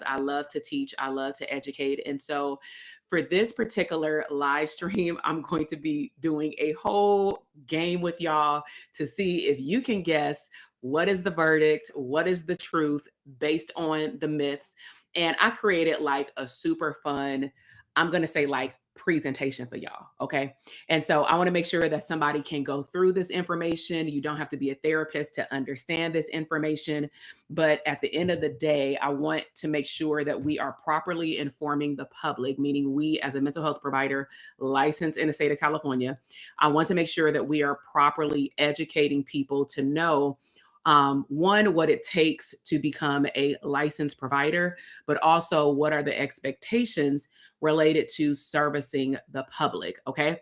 I love to teach, I love to educate. And so for this particular live stream, I'm going to be doing a whole game with y'all to see if you can guess what is the verdict, what is the truth based on the myths. And I created like a super fun, I'm going to say like presentation for y'all. Okay. And so I want to make sure that somebody can go through this information. You don't have to be a therapist to understand this information. But at the end of the day, I want to make sure that we are properly informing the public, meaning we as a mental health provider licensed in the state of California. I want to make sure that we are properly educating people to know one, what it takes to become a licensed provider, but also what are the expectations related to servicing the public. Okay.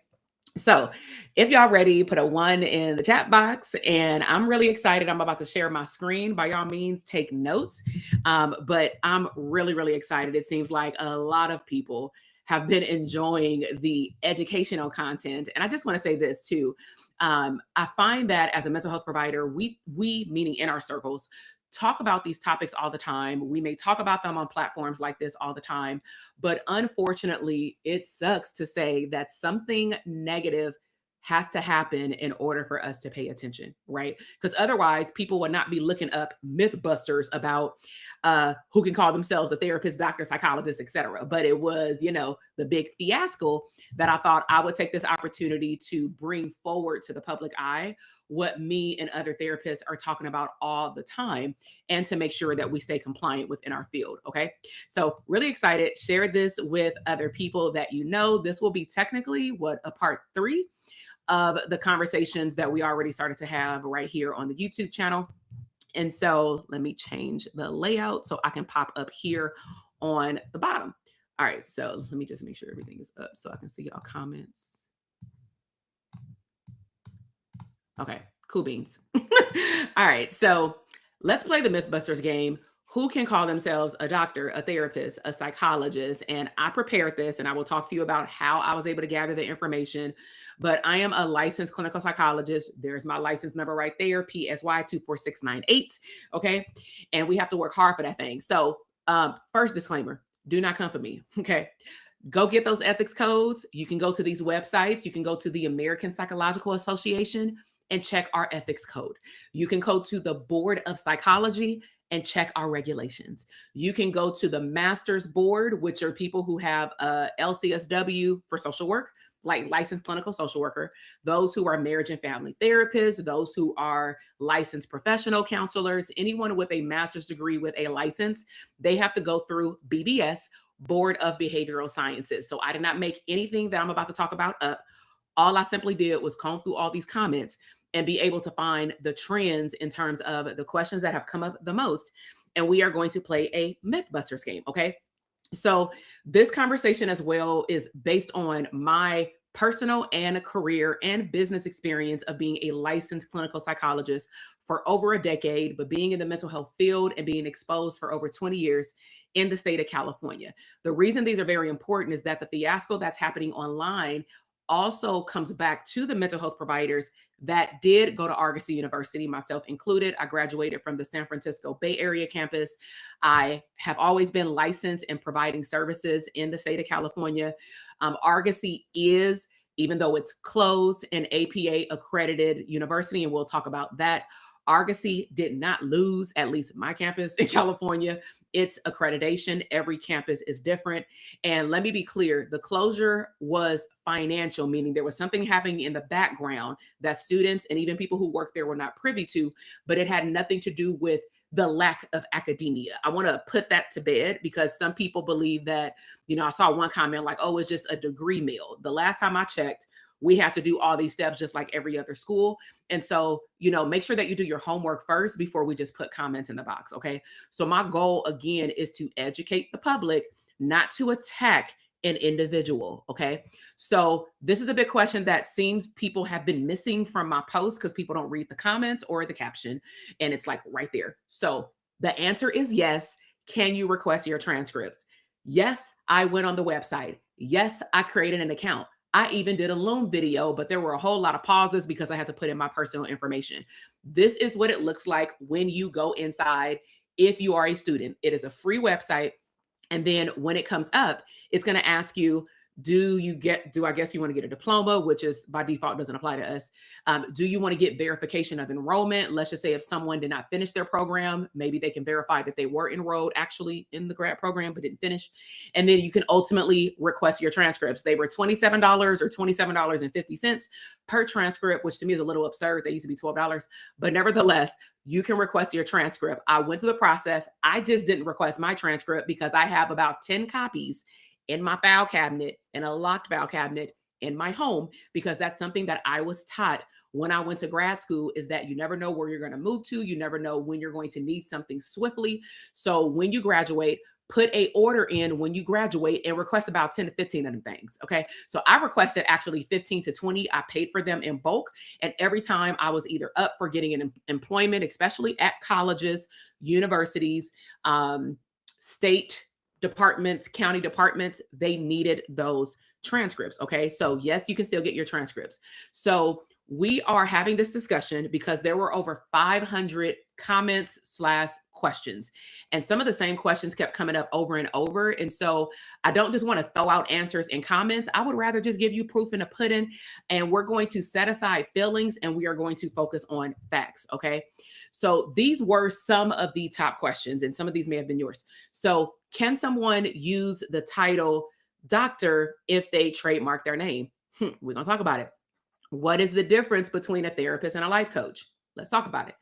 So if y'all ready, put a 1 in the chat box. And I'm really excited. I'm about to share my screen. By all means, take notes. But I'm really, really excited. It seems like a lot of people have been enjoying the educational content. And I just want to say this too. I find that as a mental health provider, we meaning in our circles, talk about these topics all the time. We may talk about them on platforms like this all the time, but unfortunately, it sucks to say that something negative has to happen in order for us to pay attention, right? Because otherwise, people would not be looking up MythBusters about who can call themselves a therapist, doctor, psychologist, etc. But it was, the big fiasco that I thought I would take this opportunity to bring forward to the public eye what me and other therapists are talking about all the time, and to make sure that we stay compliant within our field. Okay. So really excited. Share this with other people that you know. This will be technically a part 3 of the conversations that we already started to have right here on the YouTube channel. And so let me change the layout so I can pop up here on the bottom. All right. So let me just make sure everything is up so I can see y'all comments. Okay, cool beans. All right, so let's play the MythBusters game. Who can call themselves a doctor, a therapist, a psychologist? And I prepared this, and I will talk to you about how I was able to gather the information. But I am a licensed clinical psychologist. There's my license number right there, PSY 24698. Okay, and we have to work hard for that thing. So first disclaimer, do not come for me. Okay. Go get those ethics codes. You can go to these websites. You can go to the American Psychological Association and check our ethics code. You can go to the Board of Psychology and check our regulations. You can go to the Masters Board, which are people who have LCSW for social work, like licensed clinical social worker, those who are marriage and family therapists, those who are licensed professional counselors, anyone with a master's degree with a license, they have to go through BBS, Board of Behavioral Sciences. So I did not make anything that I'm about to talk about up. All I simply did was comb through all these comments and be able to find the trends in terms of the questions that have come up the most. And we are going to play a MythBusters game, okay? So this conversation as well is based on my personal and career and business experience of being a licensed clinical psychologist for over a decade, but being in the mental health field and being exposed for over 20 years in the state of California. The reason these are very important is that the fiasco that's happening online also comes back to the mental health providers that did go to Argosy University, myself included. I graduated from the San Francisco Bay Area campus. I have always been licensed in providing services in the state of California. Argosy is, even though it's closed, an APA accredited university, and we'll talk about that. Argosy did not lose, at least my campus in California, its accreditation. Every campus is different. And let me be clear, the closure was financial, meaning there was something happening in the background that students and even people who work there were not privy to, but it had nothing to do with the lack of academia. I want to put that to bed because some people believe that, I saw one comment like, oh, it's just a degree mill. The last time I checked, we have to do all these steps just like every other school. And so, make sure that you do your homework first before we just put comments in the box. Okay. So my goal again is to educate the public, not to attack an individual. Okay. So this is a big question that seems people have been missing from my post because people don't read the comments or the caption, and it's like right there. So the answer is yes. Can you request your transcripts? Yes, I went on the website. Yes, I created an account. I even did a Loom video, but there were a whole lot of pauses because I had to put in my personal information. This is what it looks like when you go inside. If you are a student, it is a free website. And then when it comes up, it's going to ask you, I guess you want to get a diploma, which is by default doesn't apply to us. Do you want to get verification of enrollment? Let's just say if someone did not finish their program, maybe they can verify that they were enrolled actually in the grad program, but didn't finish. And then you can ultimately request your transcripts. They were $27 or $27.50 per transcript, which to me is a little absurd. They used to be $12, but nevertheless, you can request your transcript. I went through the process. I just didn't request my transcript because I have about 10 copies in my file cabinet, in a locked file cabinet in my home, because that's something that I was taught when I went to grad school, is that you never know where you're going to move to. You never know when you're going to need something swiftly. So when you graduate, put a order in when you graduate and request about 10 to 15 of them things. Okay. So I requested actually 15 to 20. I paid for them in bulk. And every time I was either up for getting an employment, especially at colleges, universities, state departments, county departments, they needed those transcripts. Okay. So yes, you can still get your transcripts. So we are having this discussion because there were over 500 comments/questions, and some of the same questions kept coming up over and over. And so I don't just want to throw out answers in comments. I would rather just give you proof in a pudding, and we're going to set aside feelings and we are going to focus on facts. Okay. So these were some of the top questions, and some of these may have been yours. So can someone use the title doctor if they trademark their name? We're going to talk about it. What is the difference between a therapist and a life coach? Let's talk about it.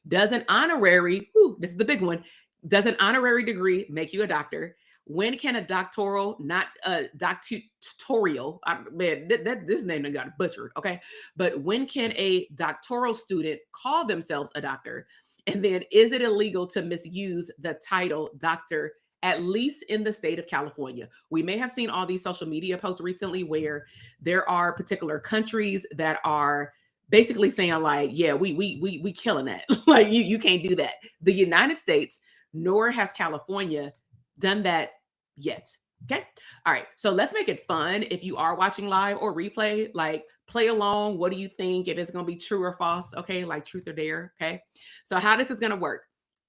Does an honorary, this is the big one, does an honorary degree make you a doctor? When can a doctoral, not a doctoral, man, this name done got butchered, okay? But when can a doctoral student call themselves a doctor? And then is it illegal to misuse the title doctor, at least in the state of California? We may have seen all these social media posts recently where there are particular countries that are basically saying like, yeah, we killing that. Like you can't do that. The United States, nor has California done that yet. Okay. All right. So let's make it fun. If you are watching live or replay, like play along. What do you think? If it's going to be true or false? Okay. Like truth or dare. Okay. So how this is going to work.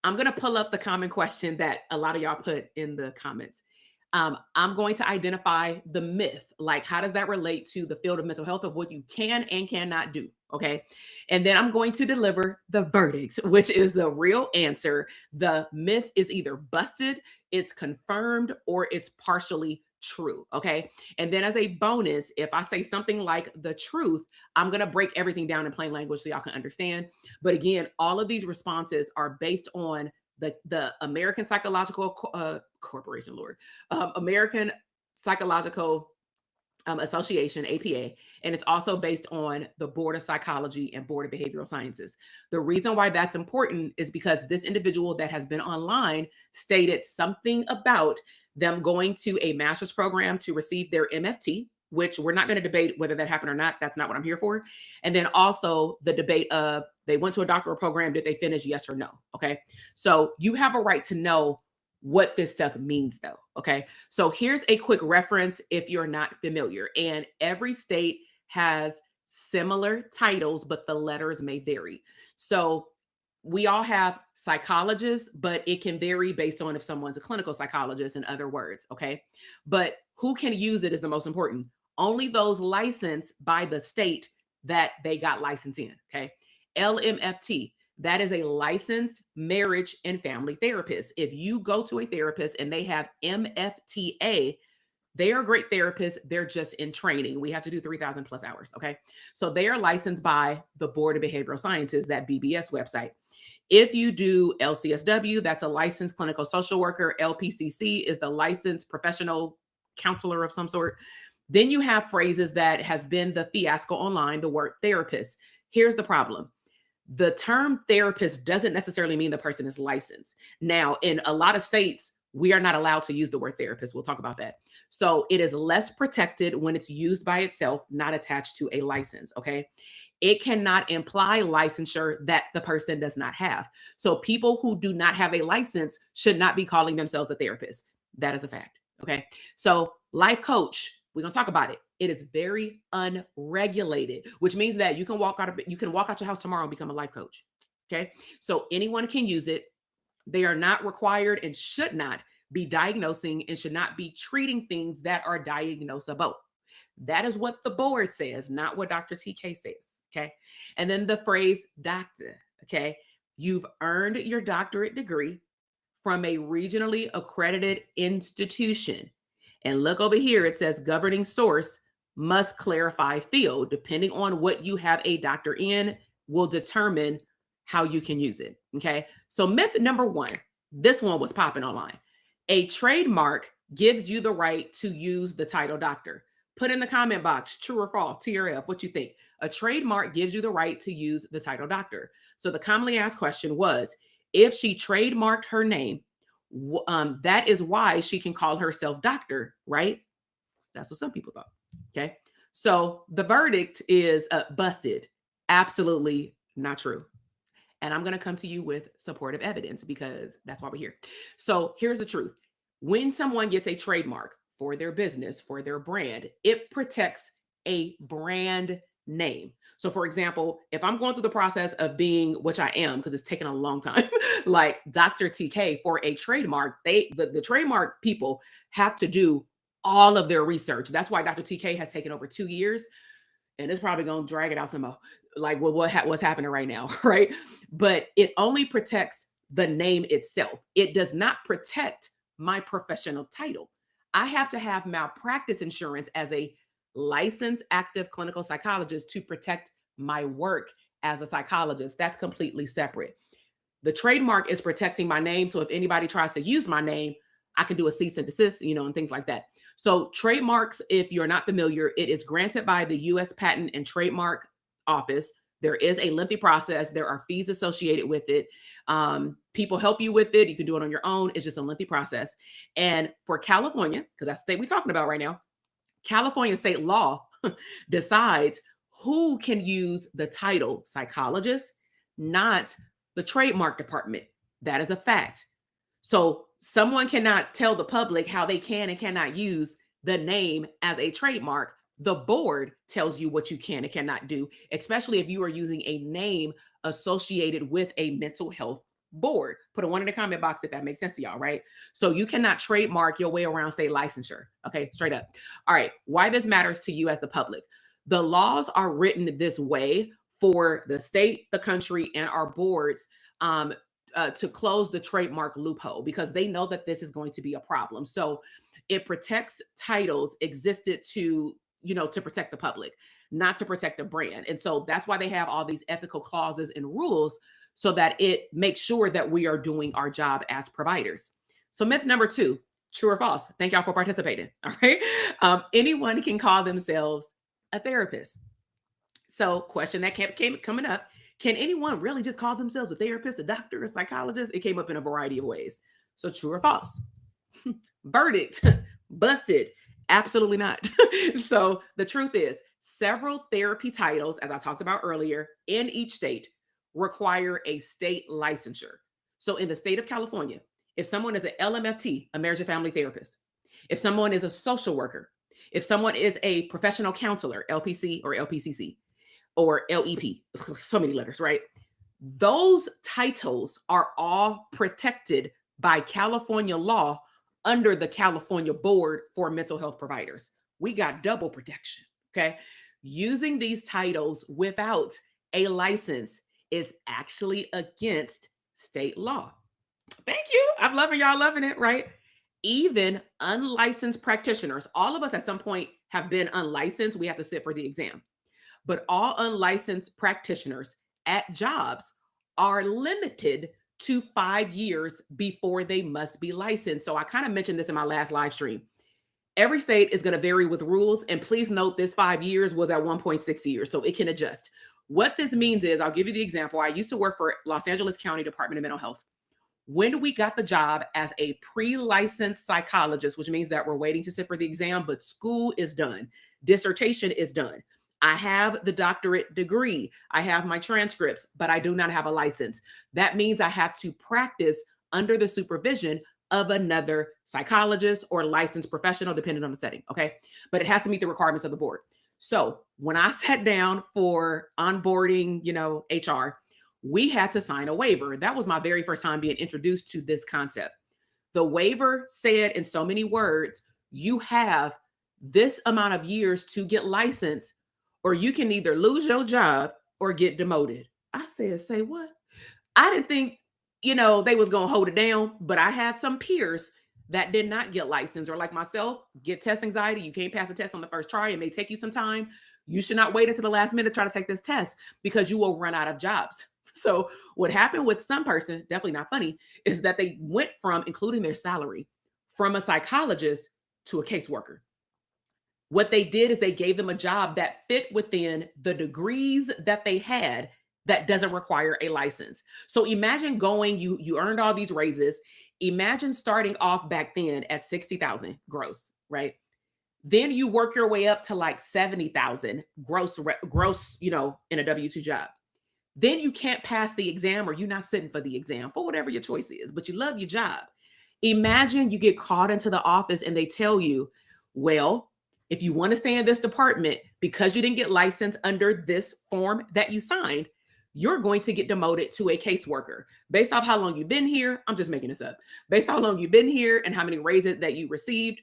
I'm going to pull up the common question that a lot of y'all put in the comments. I'm going to identify the myth, like how does that relate to the field of mental health, of what you can and cannot do, okay? And then I'm going to deliver the verdict, which is the real answer. The myth is either busted, it's confirmed, or it's partially true, okay? And then as a bonus, if I say something like the truth, I'm going to break everything down in plain language so y'all can understand. But again, all of these responses are based on the American Psychological Corporation, American Psychological Association, APA, and it's also based on the Board of Psychology and Board of Behavioral Sciences. The reason why that's important is because this individual that has been online stated something about them going to a master's program to receive their MFT, which we're not going to debate whether that happened or not. That's not what I'm here for. And then also the debate of they went to a doctoral program. Did they finish? Yes or no? Okay. So you have a right to know what this stuff means though. Okay. So here's a quick reference if you're not familiar. And every state has similar titles, but the letters may vary. So we all have psychologists, but it can vary based on if someone's a clinical psychologist, in other words. Okay. But who can use it is the most important. Only those licensed by the state that they got licensed in. Okay. LMFT, that is a licensed marriage and family therapist. If you go to a therapist and they have MFTA, they are great therapists. They're just in training. We have to do 3,000 plus hours. Okay. So they are licensed by the Board of Behavioral Sciences, that BBS website. If you do LCSW, that's a licensed clinical social worker. LPCC is the licensed professional counselor of some sort. Then you have phrases that has been the fiasco online, the word therapist. Here's the problem. The term therapist doesn't necessarily mean the person is licensed. Now, in a lot of states, we are not allowed to use the word therapist. We'll talk about that. So it is less protected when it's used by itself, not attached to a license, okay? It cannot imply licensure that the person does not have. So people who do not have a license should not be calling themselves a therapist. That is a fact, okay? So life coach, we're going to talk about it. It is very unregulated, which means that you can walk out your house tomorrow and become a life coach. Okay. So anyone can use it. They are not required and should not be diagnosing and should not be treating things that are diagnosable. That is what the board says, not what Dr. TK says. Okay. And then the phrase doctor. Okay. You've earned your doctorate degree from a regionally accredited institution. And look over here, it says governing source must clarify field. Depending on what you have a doctor in, will determine how you can use it. Okay. So myth number one, this one was popping online. A trademark gives you the right to use the title doctor. Put in the comment box, true or false, TRF, what you think. A trademark gives you the right to use the title doctor. So the commonly asked question was, if she trademarked her name, that is why she can call herself doctor, right? That's what some people thought. Okay. So the verdict is busted. Absolutely not true. And I'm going to come to you with supportive evidence because that's why we're here. So here's the truth. When someone gets a trademark for their business, for their brand, it protects a brand name. So for example, if I'm going through the process of being, which I am, because it's taken a long time, like Dr. TK for a trademark, the trademark people have to do all of their research. That's why Dr. TK has taken over 2 years. And it's probably going to drag it out some more, like what's happening right now, right? But it only protects the name itself. It does not protect my professional title. I have to have malpractice insurance as a licensed active clinical psychologist to protect my work as a psychologist. That's completely separate. The trademark is protecting my name. So if anybody tries to use my name, I can do a cease and desist, and things like that. So trademarks, if you're not familiar, it is granted by the U.S. Patent and Trademark Office. There is a lengthy process. There are fees associated with it. People help you with it. You can do it on your own. It's just a lengthy process. And for California, because that's the state we're talking about right now, California state law decides who can use the title psychologist, not the trademark department. That is a fact. So someone cannot tell the public how they can and cannot use the name as a trademark. The board tells you what you can and cannot do, especially if you are using a name associated with a mental health board. Put a 1 in the comment box if that makes sense to y'all, right? So you cannot trademark your way around state licensure. Okay, straight up. All right, why this matters to you as the public. The laws are written this way for the state, the country, and our boards to close the trademark loophole because they know that this is going to be a problem. So it protects titles existed to protect the public, not to protect the brand. And so that's why they have all these ethical clauses and rules so that it makes sure that we are doing our job as providers. So myth number 2, true or false? Thank y'all for participating. All right. Anyone can call themselves a therapist. So question that kept coming up. Can anyone really just call themselves a therapist, a doctor, a psychologist? It came up in a variety of ways. So true or false? Verdict, busted. Absolutely not. So the truth is, several therapy titles, as I talked about earlier, in each state require a state licensure. So in the state of California, if someone is an LMFT, a marriage and family therapist, if someone is a social worker, if someone is a professional counselor, LPC or LPCC, or LEP, so many letters, right? Those titles are all protected by California law under the California Board for Mental Health Providers. We got double protection, okay? Using these titles without a license is actually against state law. Thank you. I'm loving y'all loving it, right? Even unlicensed practitioners, all of us at some point have been unlicensed. We have to sit for the exam. But all unlicensed practitioners at jobs are limited to 5 years before they must be licensed. So I kind of mentioned this in my last live stream. Every state is going to vary with rules. And please note this 5 years was at 1.6 years, so it can adjust. What this means is, I'll give you the example. I used to work for Los Angeles County Department of Mental Health. When we got the job as a pre-licensed psychologist, which means that we're waiting to sit for the exam, but school is done. Dissertation is done. I have the doctorate degree. I have my transcripts, but I do not have a license. That means I have to practice under the supervision of another psychologist or licensed professional, depending on the setting, okay? But it has to meet the requirements of the board. So when I sat down for onboarding, HR, we had to sign a waiver. That was my very first time being introduced to this concept. The waiver said in so many words, you have this amount of years to get licensed, or you can either lose your job or get demoted. I said, say what? I didn't think, they was going to hold it down, but I had some peers that did not get licensed, or like myself, get test anxiety. You can't pass a test on the first try. It may take you some time. You should not wait until the last minute to try to take this test because you will run out of jobs. So what happened with some person, definitely not funny, is that they went from, including their salary, from a psychologist to a caseworker. What they did is they gave them a job that fit within the degrees that they had that doesn't require a license. So imagine going, you earned all these raises. Imagine starting off back then at 60,000 gross, right? Then you work your way up to like 70,000 gross, in a W-2 job. Then you can't pass the exam, or you're not sitting for the exam for whatever your choice is, but you love your job. Imagine you get called into the office and they tell you, well, if you want to stay in this department because you didn't get licensed under this form that you signed, you're going to get demoted to a caseworker. Based off how long you've been here, I'm just making this up. Based on how long you've been here and how many raises that you received,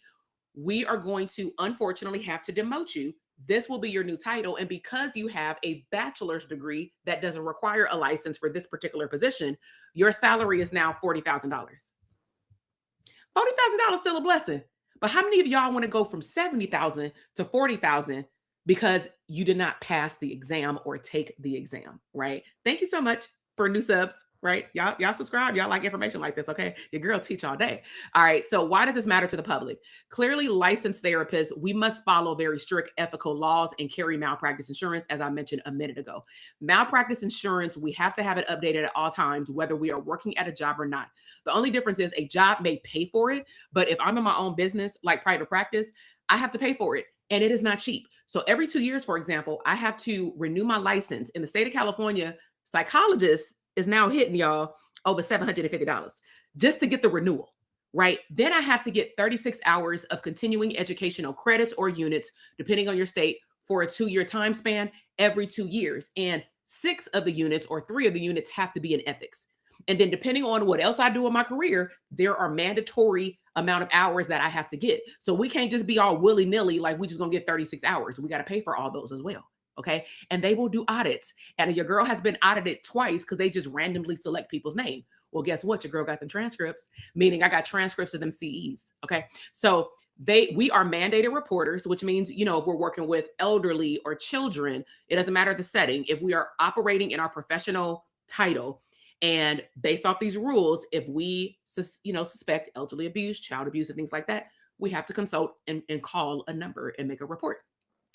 we are going to unfortunately have to demote you. This will be your new title. And because you have a bachelor's degree that doesn't require a license for this particular position, your salary is now $40,000. $40,000 still a blessing. But how many of y'all want to go from 70,000 to 40,000 because you did not pass the exam or take the exam, right? Thank you so much for new subs, right? Y'all subscribe. Y'all like information like this, okay? Your girl teach all day. All right. So why does this matter to the public? Clearly, licensed therapists, we must follow very strict ethical laws and carry malpractice insurance, as I mentioned a minute ago. Malpractice insurance, we have to have it updated at all times, whether we are working at a job or not. The only difference is a job may pay for it, but if I'm in my own business, like private practice, I have to pay for it. And it is not cheap. So every 2 years, for example, I have to renew my license. In the state of California, Psychologist is now hitting y'all over $750 just to get the renewal, right? Then I have to get 36 hours of continuing educational credits or units, depending on your state, for a 2-year time span every 2 years. And 6 of the units or 3 of the units have to be in ethics. And then depending on what else I do in my career, there are mandatory amount of hours that I have to get. So we can't just be all willy-nilly, like we just gonna get 36 hours. We got to pay for all those as well. Okay. And they will do audits. And your girl has been audited twice because they just randomly select people's name. Well, guess what? Your girl got them transcripts, meaning I got transcripts of them CEs. Okay. So we are mandated reporters, which means, if we're working with elderly or children, it doesn't matter the setting. If we are operating in our professional title, and based off these rules, if we, suspect elderly abuse, child abuse, and things like that, we have to consult and call a number and make a report.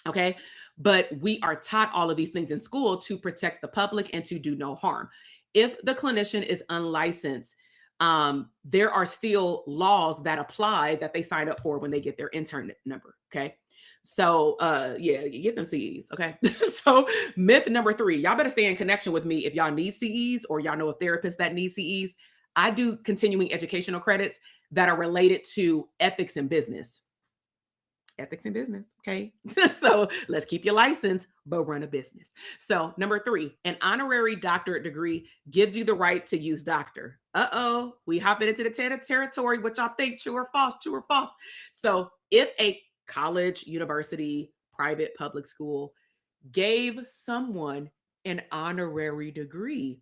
Okay. But we are taught all of these things in school to protect the public and to do no harm. If the clinician is unlicensed, there are still laws that apply that they signed up for when they get their intern number. Okay. So, you get them CEs. Okay. So myth number 3, y'all better stay in connection with me if y'all need CEs or y'all know a therapist that needs CEs. I do continuing educational credits that are related to ethics in business. Ethics in business. Okay. So let's keep your license, but run a business. So number 3, an honorary doctorate degree gives you the right to use doctor. We hopping into the territory. What y'all think? True or false? True or false? So if a college, university, private, public school gave someone an honorary degree,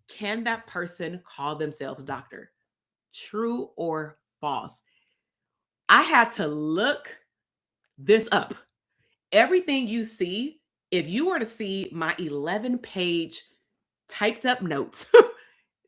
can that person call themselves doctor? True or false? I had to look this up. Everything you see, if you were to see my 11-page typed up notes,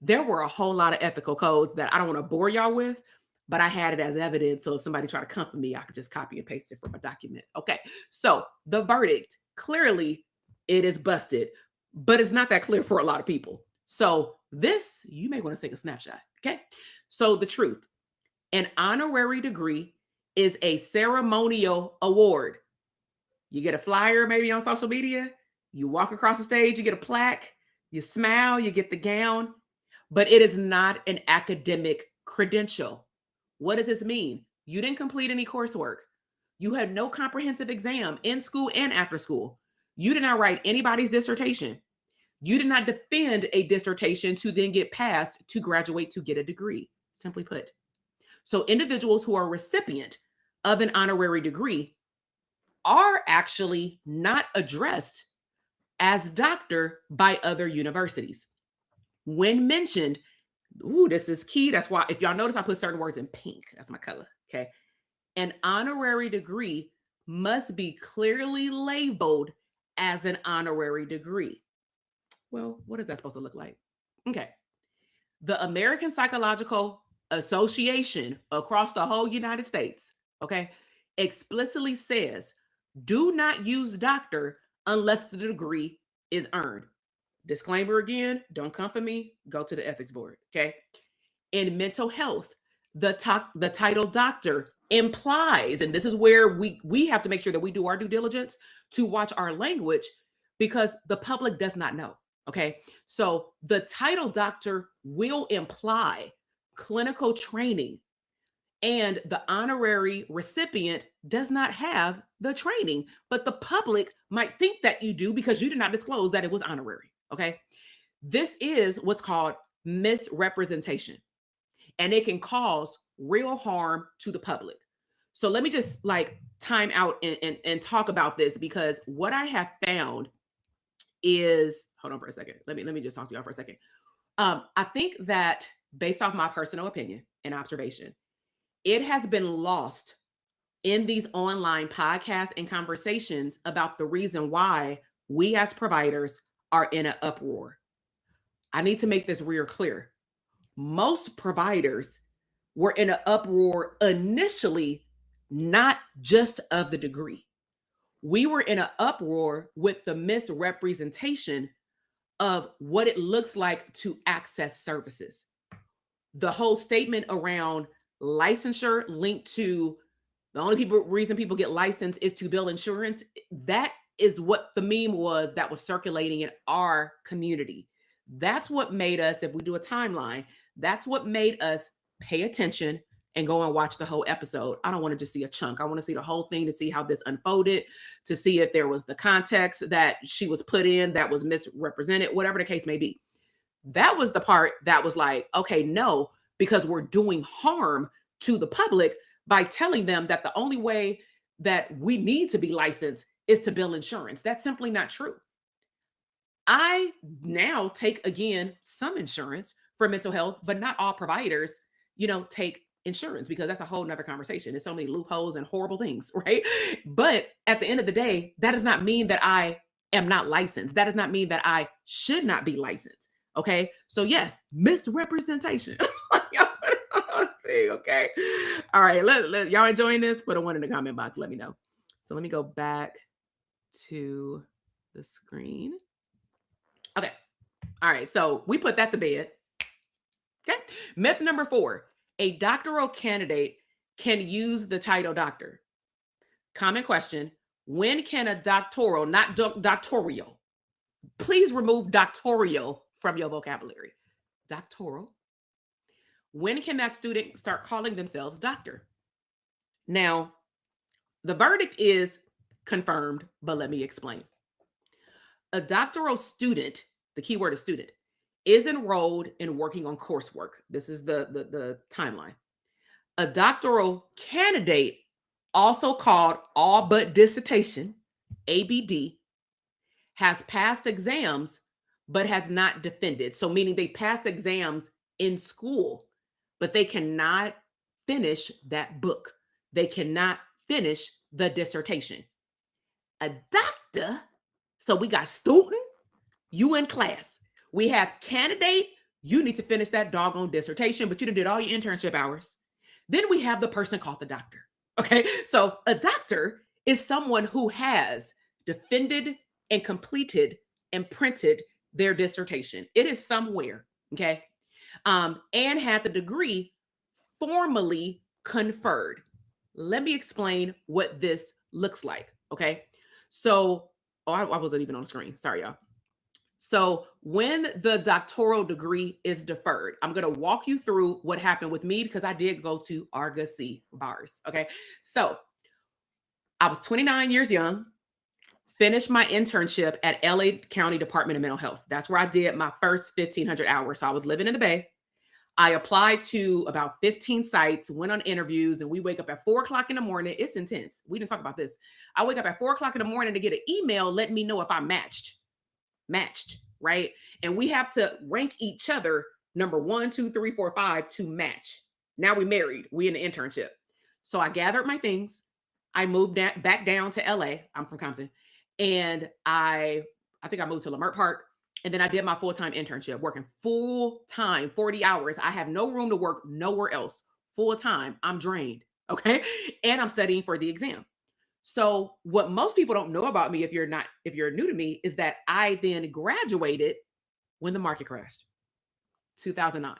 there were a whole lot of ethical codes that I don't want to bore y'all with, but I had it as evidence. So if somebody tried to come for me, I could just copy and paste it from a document. Okay. So the verdict, clearly it is busted, but it's not that clear for a lot of people. So this, you may want to take a snapshot. Okay. So the truth, an honorary degree is a ceremonial award. You get a flyer maybe on social media, you walk across the stage, you get a plaque, you smile, you get the gown, but it is not an academic credential. What does this mean? You didn't complete any coursework. You had no comprehensive exam in school and after school. You did not write anybody's dissertation. You did not defend a dissertation to then get passed to graduate to get a degree, simply put. So individuals who are recipient of an honorary degree are actually not addressed as doctor by other universities. When mentioned, ooh, this is key. That's why, if y'all notice, I put certain words in pink. That's my color. Okay. An honorary degree must be clearly labeled as an honorary degree. Well, what is that supposed to look like? Okay. The American Psychological Association across the whole United States, okay, explicitly says do not use doctor unless the degree is earned. Disclaimer again, don't come for me, go to the ethics board, okay? In mental health, the title doctor implies, and this is where we have to make sure that we do our due diligence to watch our language, because the public does not know. Okay. So the title doctor will imply clinical training, and the honorary recipient does not have the training, but the public might think that you do because you did not disclose that it was honorary. Okay. This is what's called misrepresentation, and it can cause real harm to the public. So let me just like time out and talk about this, because what I have found is, hold on for a second. Let me just talk to y'all for a second. I think that, based off my personal opinion and observation, it has been lost in these online podcasts and conversations about the reason why we as providers are in an uproar. I need to make this real clear. Most providers were in an uproar initially, not just of the degree. We were in an uproar with the misrepresentation of what it looks like to access services. The whole statement around licensure linked to the only reason people get licensed is to bill insurance. That is what the meme was that was circulating in our community. That's what made us, if we do a timeline, that's what made us pay attention and go and watch the whole episode. I don't want to just see a chunk. I want to see the whole thing to see how this unfolded, to see if there was the context that she was put in that was misrepresented, whatever the case may be. That was the part that was like, okay, no, because we're doing harm to the public by telling them that the only way that we need to be licensed is to bill insurance. That's simply not true. I now take, again, some insurance for mental health, but not all providers, take insurance, because that's a whole nother conversation. There's so many loopholes and horrible things, right? But at the end of the day, that does not mean that I am not licensed. That does not mean that I should not be licensed. Okay. So yes, misrepresentation. Okay. All right. Let y'all enjoying this? Put a one in the comment box. Let me know. So let me go back to the screen. Okay. All right. So we put that to bed. Okay. Myth number 4. A doctoral candidate can use the title doctor. Common question. When can a doctoral, not doctorial, please remove doctorial from your vocabulary. Doctoral. When can that student start calling themselves doctor? Now, the verdict is confirmed, but let me explain. A doctoral student, the key word is student, is enrolled in working on coursework. This is the timeline. A doctoral candidate, also called all but dissertation, ABD, has passed exams but has not defended. So meaning they pass exams in school, but they cannot finish that book. They cannot finish the dissertation. A doctor, so we got student, you in class. We have candidate, you need to finish that doggone dissertation, but you did all your internship hours. Then we have the person called the doctor. Okay, so a doctor is someone who has defended and completed and printed their dissertation. It is somewhere, okay, and had the degree formally conferred. Let me explain what this looks like, okay? So, I wasn't even on the screen. Sorry, y'all. So when the doctoral degree is deferred, I'm going to walk you through what happened with me, because I did go to Argosy bars. Okay. So I was 29 years young, finished my internship at LA County Department of Mental Health. That's where I did my first 1,500 hours. So I was living in the Bay. I applied to about 15 sites, went on interviews, and we wake up at 4 o'clock in the morning. It's intense. We didn't talk about this. I wake up at 4 o'clock in the morning to get an email letting me know if I matched, right? And we have to rank each other number 1, 2, 3, 4, 5 to match. Now we married. We in the internship. So I gathered my things. I moved back down to LA. I'm from Compton. And I think I moved to Lamert Park. And then I did my full-time internship, working full-time, 40 hours. I have no room to work nowhere else. Full-time. I'm drained. Okay. And I'm studying for the exam. So what most people don't know about me, if you're new to me, is that I then graduated when the market crashed, 2009.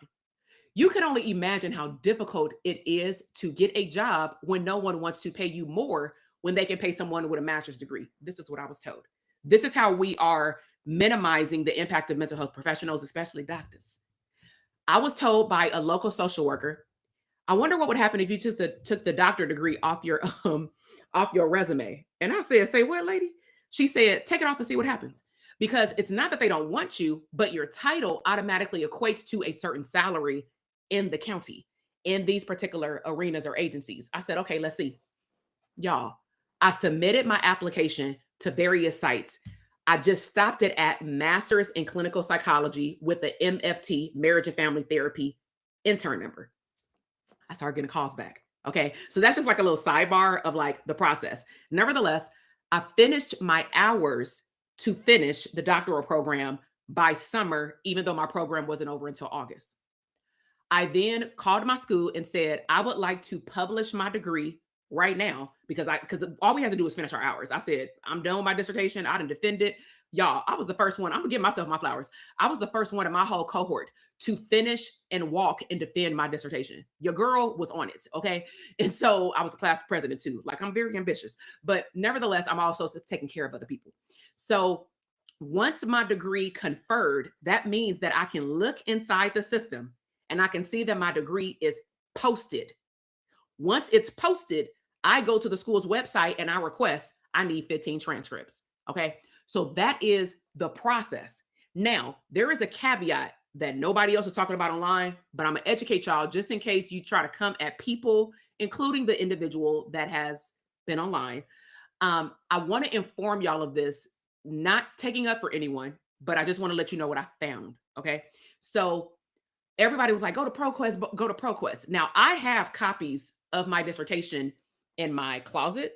You can only imagine how difficult it is to get a job when no one wants to pay you more when they can pay someone with a master's degree. This is what I was told. This is how we are minimizing the impact of mental health professionals, especially doctors. I was told by a local social worker, I wonder what would happen if you took the doctorate degree off your resume. And I said, say what, lady? She said, take it off and see what happens. Because it's not that they don't want you, but your title automatically equates to a certain salary in the county, in these particular arenas or agencies. I said, okay, let's see. Y'all, I submitted my application to various sites. I just stopped it at Master's in Clinical Psychology with the MFT, Marriage and Family Therapy intern number. I started getting calls back. Okay. So that's just like a little sidebar of like the process. Nevertheless, I finished my hours to finish the doctoral program by summer, even though my program wasn't over until August. I then called my school and said, I would like to publish my degree right now because all we have to do is finish our hours. I said, I'm done with my dissertation. I didn't defend it. Y'all, I was the first one. I'm gonna give myself my flowers. I was the first one in my whole cohort to finish and walk and defend my dissertation. Your girl was on it, okay? And so I was the class president too. Like, I'm very ambitious, but nevertheless, I'm also taking care of other people. So once my degree conferred, that means that I can look inside the system and I can see that my degree is posted. Once it's posted, I go to the school's website and I request, I need 15 transcripts. Okay. So that is the process. Now, there is a caveat that nobody else is talking about online, but I'm going to educate y'all just in case you try to come at people, including the individual that has been online. I want to inform y'all of this, not taking up for anyone, but I just want to let you know what I found. Okay. So everybody was like, go to ProQuest. Now, I have copies of my dissertation in my closet,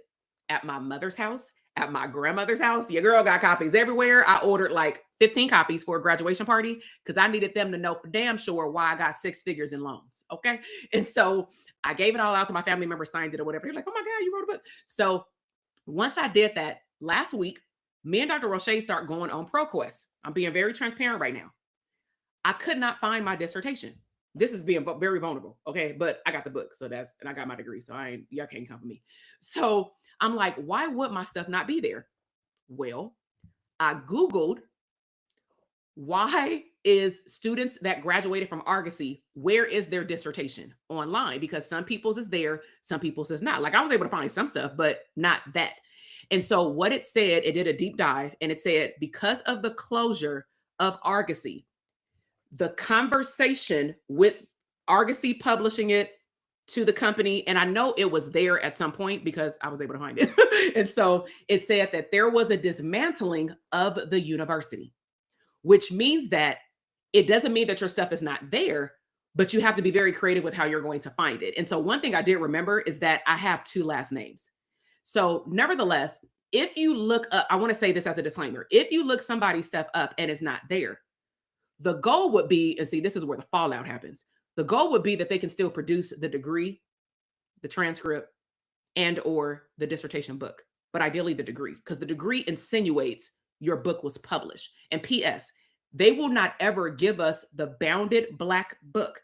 at my mother's house, at my grandmother's house. Your girl got copies everywhere. I ordered like 15 copies for a graduation party because I needed them to know for damn sure why I got 6 figures in loans. Okay. And so I gave it all out to my family members, signed it or whatever. They're like, oh my God, you wrote a book. So once I did that last week, me and Dr. Roche start going on ProQuest. I'm being very transparent right now. I could not find my dissertation. This is being very vulnerable. Okay. But I got the book. So and I got my degree. So y'all can't come for me. So I'm like, why would my stuff not be there? Well, I Googled, why is students that graduated from Argosy, where is their dissertation online? Because some people's is there, some people's is not. Like, I was able to find some stuff, but not that. And so what it said, it did a deep dive and it said, because of the closure of Argosy, the conversation with Argosy publishing it to the company, and I know it was there at some point because I was able to find it. And so it said that there was a dismantling of the university, which means that it doesn't mean that your stuff is not there, but you have to be very creative with how you're going to find it. And so one thing I did remember is that I have 2 last names. So nevertheless, if you look up, I want to say this as a disclaimer, if you look somebody's stuff up and it's not there, the goal would be, and see, this is where the fallout happens. The goal would be that they can still produce the degree, the transcript, and or the dissertation book, but ideally the degree, because the degree insinuates your book was published. And P.S., they will not ever give us the bounded black book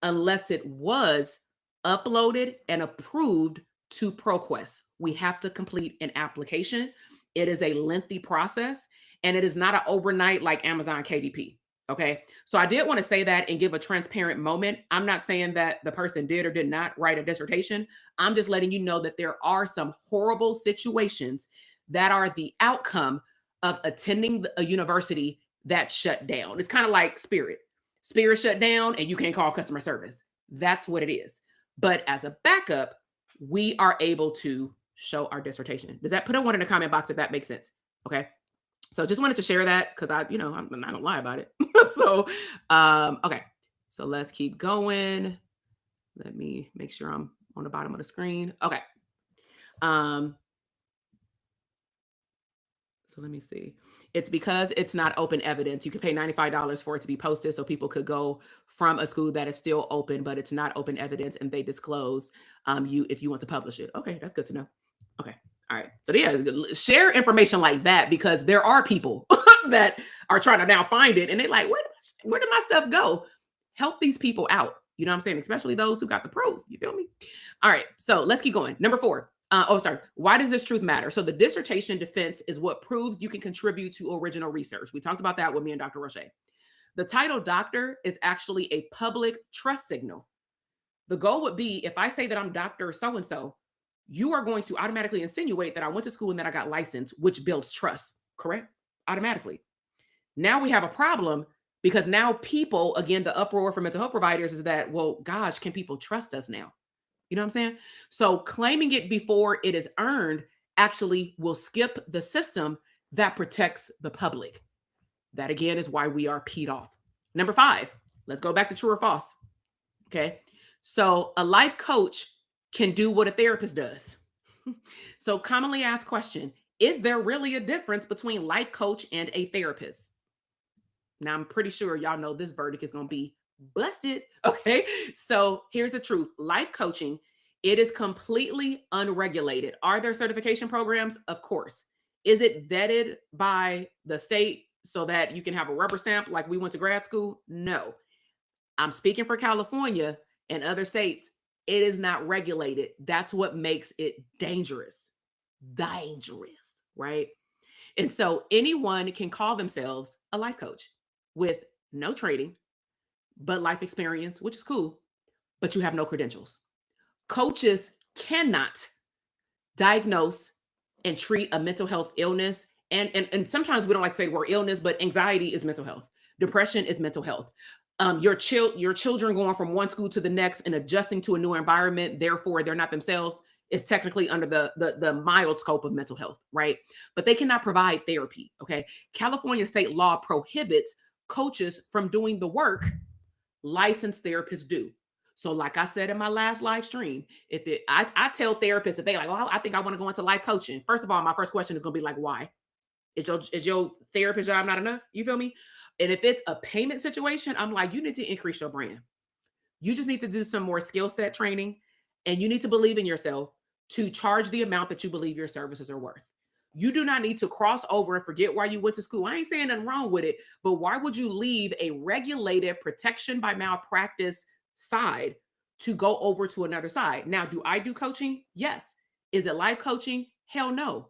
unless it was uploaded and approved to ProQuest. We have to complete an application. It is a lengthy process, and it is not an overnight like Amazon KDP. Okay. So I did want to say that and give a transparent moment. I'm not saying that the person did or did not write a dissertation. I'm just letting you know that there are some horrible situations that are the outcome of attending a university that shut down. It's kind of like Spirit. spirit shut down and you can't call customer service. That's what it is. But as a backup, we are able to show our dissertation. Does that put a one in the comment box if that makes sense? Okay. So just wanted to share that because I don't lie about it. So, okay. So let's keep going. Let me make sure I'm on the bottom of the screen. Okay. So let me see. It's because it's not open evidence. You could pay $95 for it to be posted so people could go from a school that is still open, but it's not open evidence and they disclose you if you want to publish it. Okay, that's good to know. Okay. All right. So yeah, share information like that because there are people that are trying to now find it and they're like, where did my stuff go? Help these people out. You know what I'm saying? Especially those who got the proof. You feel me? All right. So let's keep going. Number 4. Why does this truth matter? So the dissertation defense is what proves you can contribute to original research. We talked about that with me and Dr. Roche. The title doctor is actually a public trust signal. The goal would be if I say that I'm Dr. So-and-so, you are going to automatically insinuate that I went to school and that I got licensed, which builds trust, correct? Automatically. Now we have a problem because now people, again, the uproar for mental health providers is that, well, gosh, can people trust us now? You know what I'm saying? So claiming it before it is earned actually will skip the system that protects the public. That again is why we are peed off. Number 5, let's go back to true or false. Okay. So a life coach can do what a therapist does. So commonly asked question, is there really a difference between life coach and a therapist? Now I'm pretty sure y'all know this verdict is going to be busted. Okay. So here's the truth. Life coaching, it is completely unregulated. Are there certification programs? Of course. Is it vetted by the state so that you can have a rubber stamp like we went to grad school? No. I'm speaking for California and other states. It is not regulated. That's what makes it dangerous. Dangerous, right? And so anyone can call themselves a life coach with no training, but life experience, which is cool, but you have no credentials. Coaches cannot diagnose and treat a mental health illness. And sometimes we don't like to say the word illness, but anxiety is mental health. Depression is mental health. Your children going from one school to the next and adjusting to a new environment, therefore they're not themselves, is technically under the mild scope of mental health, right? But they cannot provide therapy, okay? California state law prohibits coaches from doing the work licensed therapists do. So like I said in my last live stream, I tell therapists if they like, oh, I think I want to go into life coaching. First of all, my first question is going to be like, why? Is your therapist job not enough? You feel me? And if it's a payment situation, I'm like, you need to increase your brand. You just need to do some more skill set training and you need to believe in yourself to charge the amount that you believe your services are worth. You do not need to cross over and forget why you went to school. I ain't saying nothing wrong with it, but why would you leave a regulated protection by malpractice side to go over to another side? Now, do I do coaching? Yes. Is it life coaching? Hell no.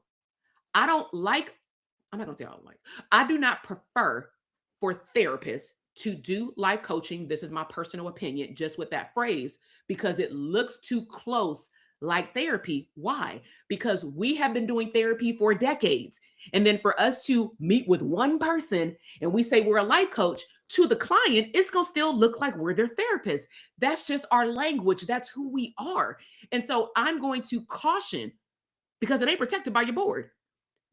I'm not going to say I don't like. I do not prefer for therapists to do life coaching. This is my personal opinion, just with that phrase, because it looks too close like therapy. Why? Because we have been doing therapy for decades. And then for us to meet with one person and we say we're a life coach to the client, it's going to still look like we're their therapist. That's just our language. That's who we are. And so I'm going to caution, because it ain't protected by your board,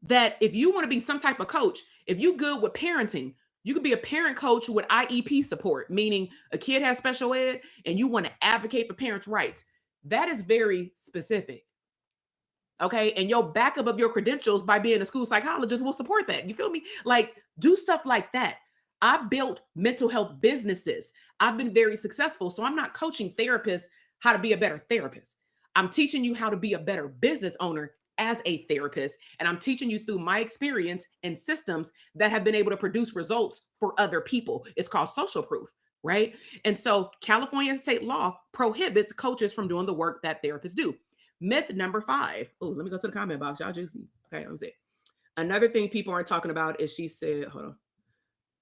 that if you want to be some type of coach, if you good with parenting, you could be a parent coach with IEP support, meaning a kid has special ed and you want to advocate for parents' rights. That is very specific. Okay. And your backup of your credentials by being a school psychologist will support that. You feel me? Like, do stuff like that. I built mental health businesses. I've been very successful. So I'm not coaching therapists how to be a better therapist. I'm teaching you how to be a better business owner as a therapist. And I'm teaching you through my experience and systems that have been able to produce results for other people. It's called social proof, right? And so California state law prohibits coaches from doing the work that therapists do. Myth number 5. Oh, let me go to the comment box. Y'all juicy. Okay, let me see. Another thing people aren't talking about is she said, hold on.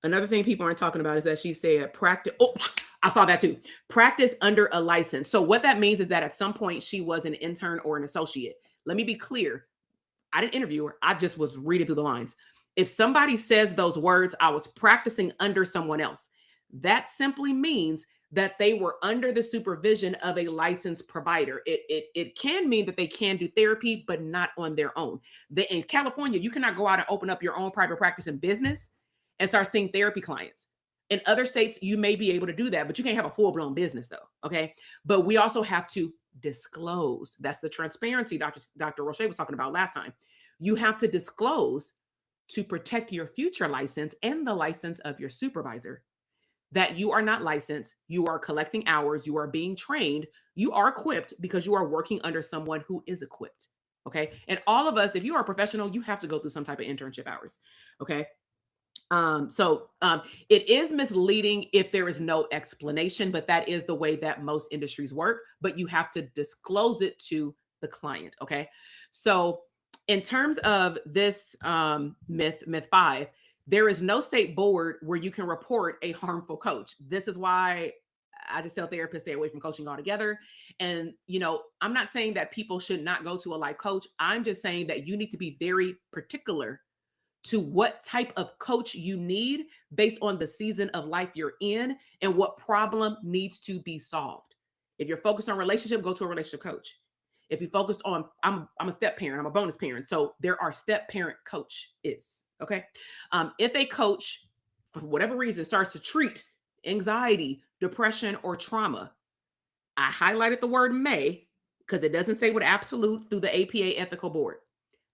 Another thing people aren't talking about is that she said practice. Oh, I saw that too. Practice under a license. So what that means is that at some point she was an intern or an associate. Let me be clear. I didn't interview her. I just was reading through the lines. If somebody says those words, I was practicing under someone else. That simply means that they were under the supervision of a licensed provider. It can mean that they can do therapy, but not on their own. In California, you cannot go out and open up your own private practice in business and start seeing therapy clients. In other states, you may be able to do that, but you can't have a full-blown business though, okay? But we also have to disclose. That's the transparency Dr. Roche was talking about last time. You have to disclose to protect your future license and the license of your supervisor that you are not licensed, you are collecting hours, you are being trained, you are equipped because you are working under someone who is equipped, okay? And all of us, if you are a professional, you have to go through some type of internship hours, okay? It is misleading if there is no explanation, but that is the way that most industries work, but you have to disclose it to the client, okay? So in terms of this myth 5, there is no state board where you can report a harmful coach. This is why I just tell therapists stay away from coaching altogether. And, I'm not saying that people should not go to a life coach. I'm just saying that you need to be very particular to what type of coach you need based on the season of life you're in and what problem needs to be solved. If you're focused on relationship, go to a relationship coach. If you focused on, I'm a step parent, I'm a bonus parent. So there are step parent coaches, okay? If a coach, for whatever reason, starts to treat anxiety, depression, or trauma, I highlighted the word may because it doesn't say with absolute through the APA ethical board.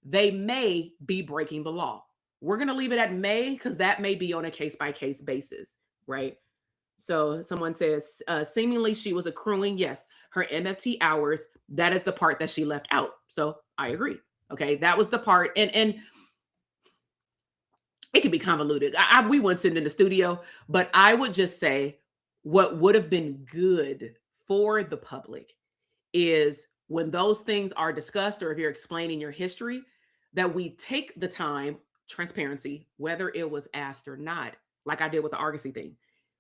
They may be breaking the law. We're going to leave it at may because that may be on a case-by-case basis, right? So someone says, seemingly she was accruing, yes, her MFT hours. That is the part that she left out. So I agree. Okay, that was the part. And it can be convoluted. We weren't sitting in the studio, but I would just say what would have been good for the public is when those things are discussed, or if you're explaining your history, that we take the time, transparency, whether it was asked or not, like I did with the Argosy thing.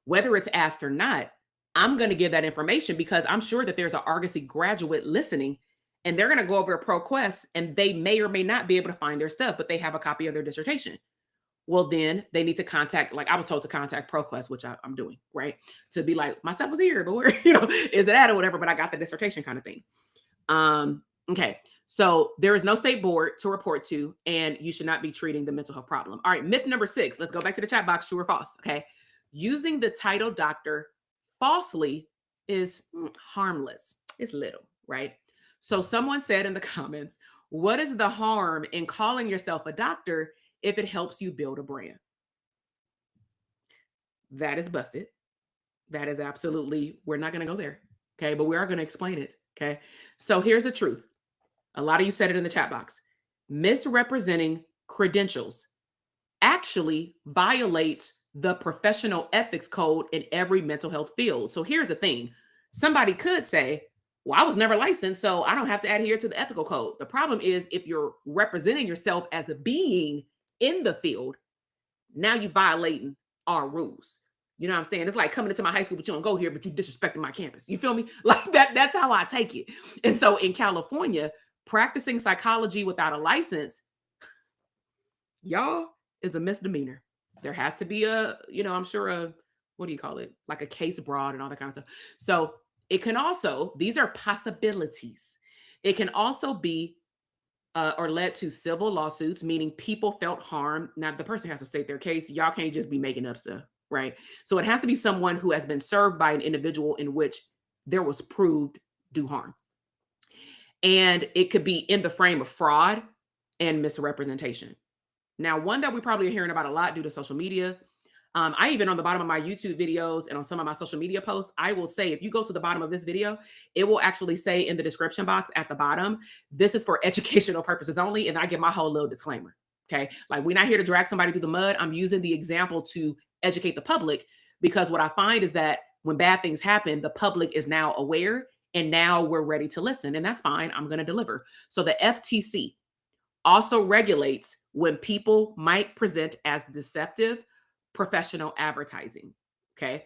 Whether it's asked or not, I'm going to give that information because I'm sure that there's an Argosy graduate listening and they're going to go over a ProQuest and they may or may not be able to find their stuff, but they have a copy of their dissertation. Well, then they need to contact, like I was told to contact ProQuest, which I'm doing, right? To be like, my stuff was here, but where, is it at or whatever, but I got the dissertation kind of thing. Okay. So there is no state board to report to, and you should not be treating the mental health problem. All right. Myth number 6, let's go back to the chat box, true or false. Okay. Using the title doctor falsely is harmless. It's little, right? So someone said in the comments, what is the harm in calling yourself a doctor if it helps you build a brand? That is busted. That is absolutely, we're not going to go there. Okay. But we are going to explain it. Okay. So here's the truth. A lot of you said it in the chat box. Misrepresenting credentials actually violates the professional ethics code in every mental health field. So here's the thing. Somebody could say, well, I was never licensed, so I don't have to adhere to the ethical code. The problem is if you're representing yourself as a being in the field, now you're violating our rules. You know what I'm saying? It's like coming into my high school, but you don't go here, but you disrespecting my campus. You feel me? Like that's how I take it. And so in California, practicing psychology without a license, y'all, is a misdemeanor. There has to be I'm sure what do you call it? Like a case broad and all that kind of stuff. So it can also, these are possibilities. It can also be or led to civil lawsuits, meaning people felt harm. Now the person has to state their case. Y'all can't just be making up stuff, right? So it has to be someone who has been served by an individual in which there was proved do harm. And it could be in the frame of fraud and misrepresentation. Now, one that we probably are hearing about a lot due to social media. I even on the bottom of my YouTube videos and on some of my social media posts, I will say, if you go to the bottom of this video, it will actually say in the description box at the bottom, this is for educational purposes only. And I give my whole little disclaimer. Okay. Like we're not here to drag somebody through the mud. I'm using the example to educate the public because what I find is that when bad things happen, the public is now aware and now we're ready to listen. And that's fine. I'm going to deliver. So the FTC also regulates when people might present as deceptive professional advertising. Okay.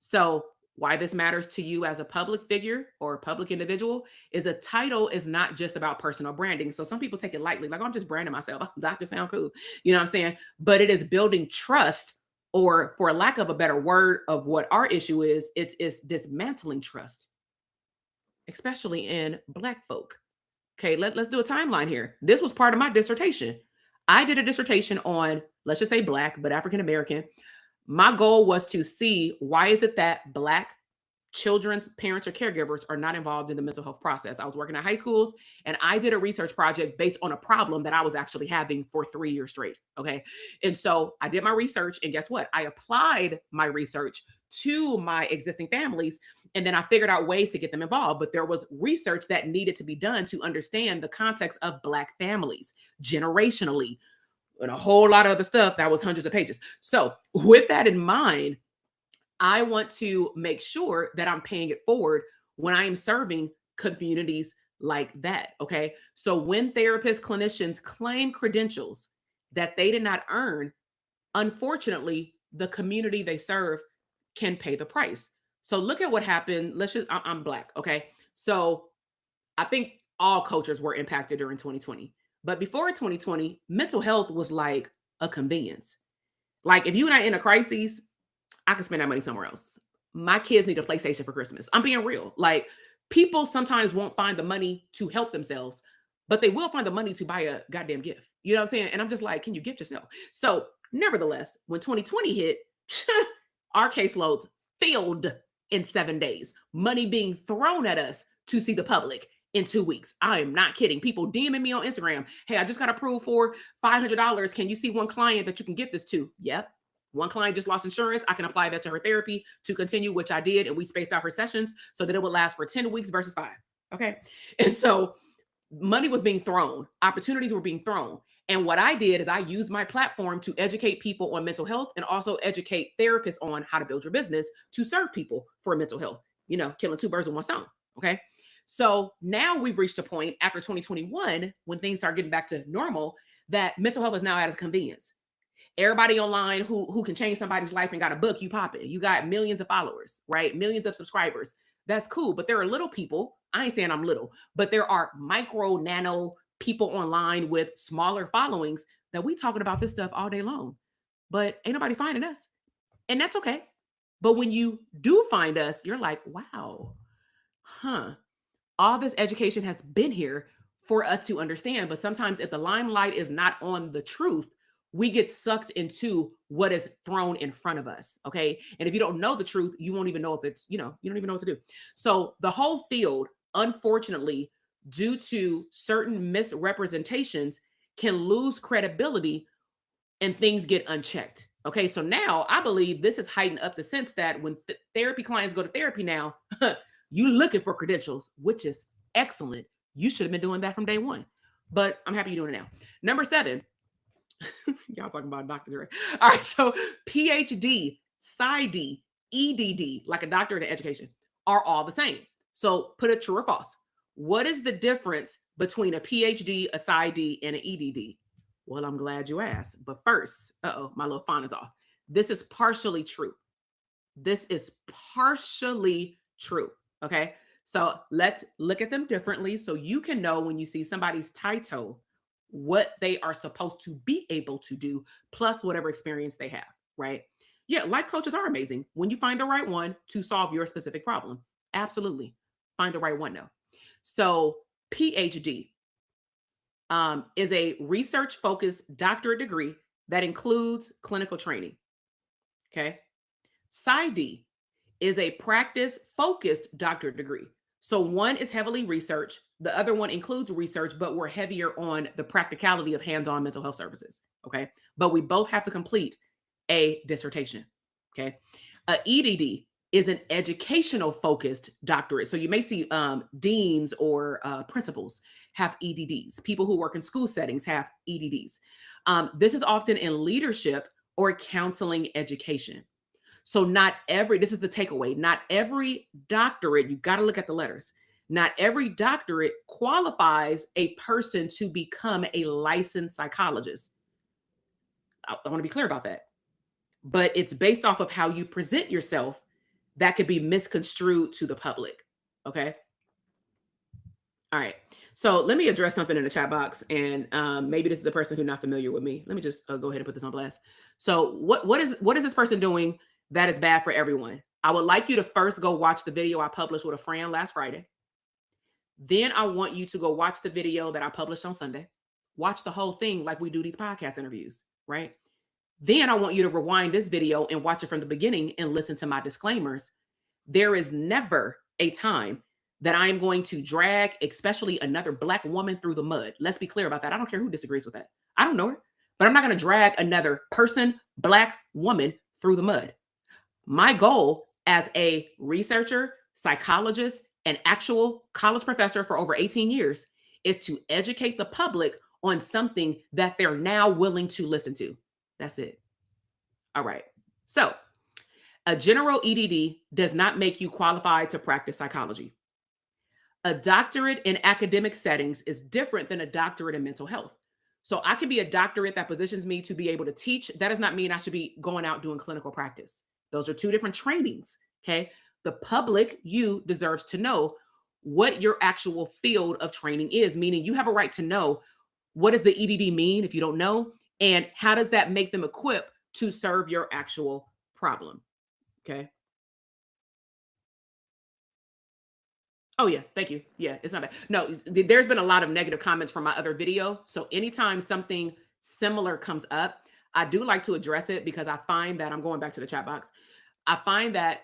So why this matters to you as a public figure or a public individual is a title is not just about personal branding. So some people take it lightly, like, oh, I'm just branding myself. Doctor sound cool. You know what I'm saying? But it is building trust or for lack of a better word of what our issue is, it's dismantling trust, especially in Black folk. Okay, let's do a timeline here. This was part of my dissertation. I did a dissertation on, let's just say Black, but African American. My goal was to see, why is it that Black children's parents or caregivers are not involved in the mental health process. I was working at high schools and I did a research project based on a problem that I was actually having for 3 years straight. Okay. And so I did my research, and guess what? I applied my research to my existing families, and then I figured out ways to get them involved. But there was research that needed to be done to understand the context of Black families generationally, and a whole lot of other stuff that was hundreds of pages. So with that in mind, I want to make sure that I'm paying it forward when I am serving communities like that. Okay. So when therapists, clinicians claim credentials that they did not earn, unfortunately, the community they serve can pay the price. So look at what happened. I'm Black. Okay. So I think all cultures were impacted during 2020. But before 2020, mental health was like a convenience. Like if you and I in a crisis, I can spend that money somewhere else. My kids need a PlayStation for Christmas. I'm being real. Like people sometimes won't find the money to help themselves, but they will find the money to buy a goddamn gift. You know what I'm saying? And I'm just like, can you gift yourself? So nevertheless, when 2020 hit, our caseloads filled in 7 days. Money being thrown at us to see the public in 2 weeks. I am not kidding. People DMing me on Instagram. Hey, I just got approved for $500. Can you see one client that you can get this to? Yep. One client just lost insurance. I can apply that to her therapy to continue, which I did. And we spaced out her sessions so that it would last for 10 weeks versus 5. Okay. And so money was being thrown, opportunities were being thrown. And what I did is I used my platform to educate people on mental health and also educate therapists on how to build your business to serve people for mental health, killing two birds with one stone. Okay. So now we've reached a point after 2021, when things start getting back to normal, that mental health is now at its convenience. Everybody online who can change somebody's life and got a book, you pop it. You got millions of followers, right? Millions of subscribers. That's cool. But there are little people. I ain't saying I'm little, but there are micro, nano people online with smaller followings that we talking about this stuff all day long. But ain't nobody finding us. And that's okay. But when you do find us, you're like, wow, all this education has been here for us to understand. But sometimes if the limelight is not on the truth, we get sucked into what is thrown in front of us. Okay. And if you don't know the truth, you won't even know if it's, you don't even know what to do. So the whole field, unfortunately, due to certain misrepresentations, can lose credibility and things get unchecked. Okay. So now I believe this has heightened up the sense that when therapy clients go to therapy now, you looking for credentials, which is excellent. You should have been doing that from day one, but I'm happy you're doing it now. Number 7, y'all talking about doctorate. All right. So PhD, PsyD, EDD, like a doctorate in education, are all the same. So put a true or false. What is the difference between a PhD, a PsyD, and an EDD? Well, I'm glad you asked. But first, my little font is off. This is partially true. This is partially true. Okay. So let's look at them differently so you can know when you see somebody's title what they are supposed to be able to do, plus whatever experience they have, right? Yeah, life coaches are amazing when you find the right one to solve your specific problem. Absolutely. Find the right one though. So PhD is a research-focused doctorate degree that includes clinical training. Okay. PsyD is a practice-focused doctorate degree. So one is heavily research. The other one includes research, but we're heavier on the practicality of hands-on mental health services. Okay. But we both have to complete a dissertation. Okay. EDD is an educational focused doctorate. So you may see deans or principals have EDDs. People who work in school settings have EDDs. This is often in leadership or counseling education. So this is the takeaway. Not every doctorate, you got to look at the letters. Not every doctorate qualifies a person to become a licensed psychologist. I want to be clear about that. But it's based off of how you present yourself that could be misconstrued to the public. Okay. All right. So let me address something in the chat box, and maybe this is a person who's not familiar with me. Let me just go ahead and put this on blast. So what is this person doing that is bad for everyone? I would like you to first go watch the video I published with a friend last Friday. Then I want you to go watch the video that I published on Sunday. Watch the whole thing like we do these podcast interviews, right? Then I want you to rewind this video and watch it from the beginning and listen to my disclaimers. There is never a time that I am going to drag, especially another Black woman, through the mud. Let's be clear about that. I don't care who disagrees with that. I don't know her, but I'm not going to drag another person, Black woman, through the mud. My goal as a researcher, psychologist, and actual college professor for over 18 years is to educate the public on something that they're now willing to listen to. That's it. All right. So, a general EDD does not make you qualified to practice psychology. A doctorate in academic settings is different than a doctorate in mental health. So I can be a doctorate that positions me to be able to teach. That does not mean I should be going out doing clinical practice. Those are two different trainings. Okay. The public, you, deserves to know what your actual field of training is, meaning you have a right to know what does the EDD mean if you don't know, and how does that make them equipped to serve your actual problem. Okay. Oh yeah, thank you. Yeah, it's not bad. No, there's been a lot of negative comments from my other video. So anytime something similar comes up, I do like to address it because I find that I'm going back to the chat box. I find that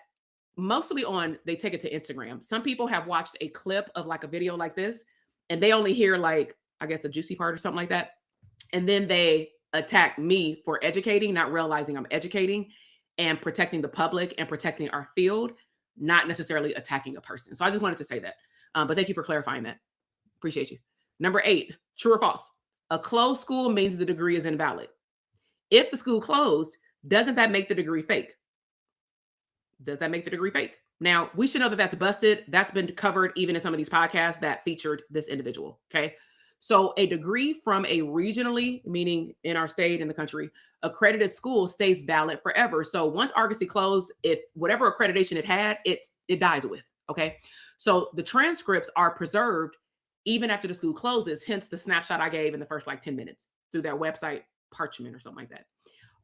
mostly they take it to Instagram. Some people have watched a clip of like a video like this and they only hear like, I guess a juicy part or something like that. And then they attack me for educating, not realizing I'm educating and protecting the public and protecting our field, not necessarily attacking a person. So I just wanted to say that. But thank you for clarifying that. Appreciate you. Number 8, true or false? A closed school means the degree is invalid. If the school closed, doesn't that make the degree fake? Does that make the degree fake? Now, we should know that that's busted. That's been covered even in some of these podcasts that featured this individual. Okay. So a degree from a regionally, meaning in our state, in the country, accredited school stays valid forever. So once Argosy closed, if whatever accreditation it had, it dies with. Okay. So the transcripts are preserved even after the school closes, hence the snapshot I gave in the first like 10 minutes through their website, Parchment or something like that.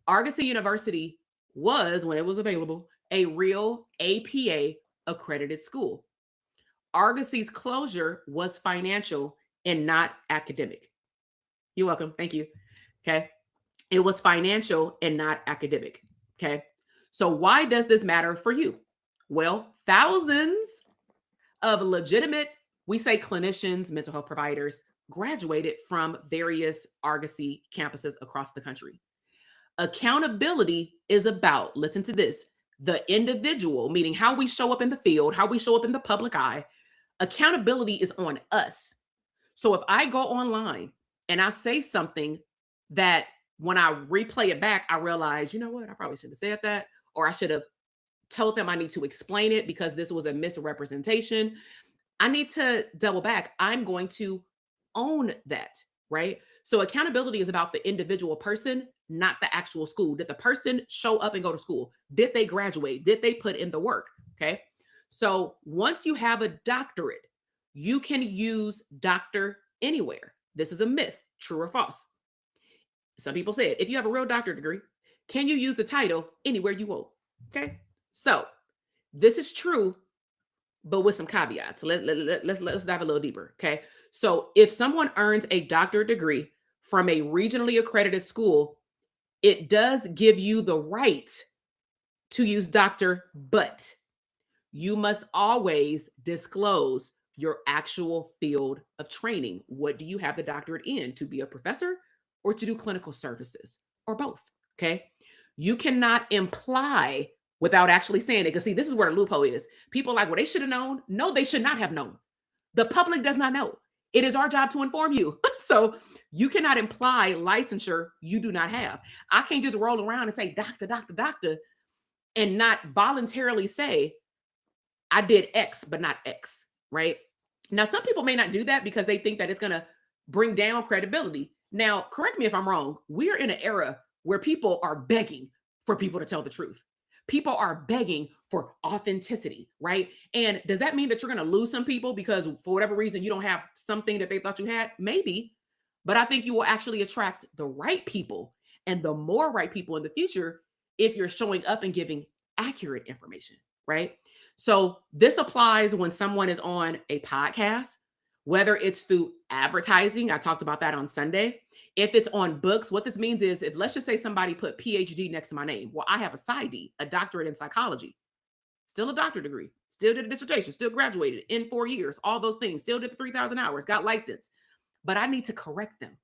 Argosy University was, when it was available, a real APA accredited school. Argosy's closure was financial and not academic. You're welcome. Thank you. Okay. It was financial and not academic. Okay. So why does this matter for you? Well, thousands of legitimate, we say clinicians, mental health providers, graduated from various Argosy campuses across the country. Accountability is about, listen to this, the individual, meaning how we show up in the field, how we show up in the public eye. Accountability is on us. So if I go online and I say something that when I replay it back, I realize, you know what, I probably should have said that, or I should have told them I need to explain it because this was a misrepresentation. I need to double back. I'm going to own that, right? So accountability is about the individual person, not the actual school. Did the person show up and go to school? Did they graduate? Did they put in the work? Okay. So once you have a doctorate, you can use doctor anywhere. This is a myth, true or false. Some people say it. If you have a real doctorate degree, can you use the title anywhere you want? Okay. So this is true, but with some caveats. Let's dive a little deeper. Okay. So if someone earns a doctorate degree from a regionally accredited school, it does give you the right to use doctor, but you must always disclose your actual field of training. What do you have the doctorate in? To be a professor or to do clinical services or both? Okay. You cannot imply without actually saying it. Because see, this is where the loophole is. People are like, well, they should have known. No, they should not have known. The public does not know. It is our job to inform you. So you cannot imply licensure you do not have. I can't just roll around and say doctor, doctor, doctor, and not voluntarily say I did X, but not X, right? Now, some people may not do that because they think that it's going to bring down credibility. Now, correct me if I'm wrong. We're in an era where people are begging for people to tell the truth. People are begging for authenticity, right? And does that mean that you're going to lose some people because for whatever reason you don't have something that they thought you had? Maybe. But I think you will actually attract the right people and the more right people in the future if you're showing up and giving accurate information, right? So this applies when someone is on a podcast, whether it's through advertising. I talked about that on Sunday. If it's on books, what this means is if let's just say somebody put PhD next to my name. Well, I have a PsyD, a doctorate in psychology, still a doctorate degree, still did a dissertation, still graduated in 4 years, all those things, still did the 3,000 hours, got licensed, but I need to correct them.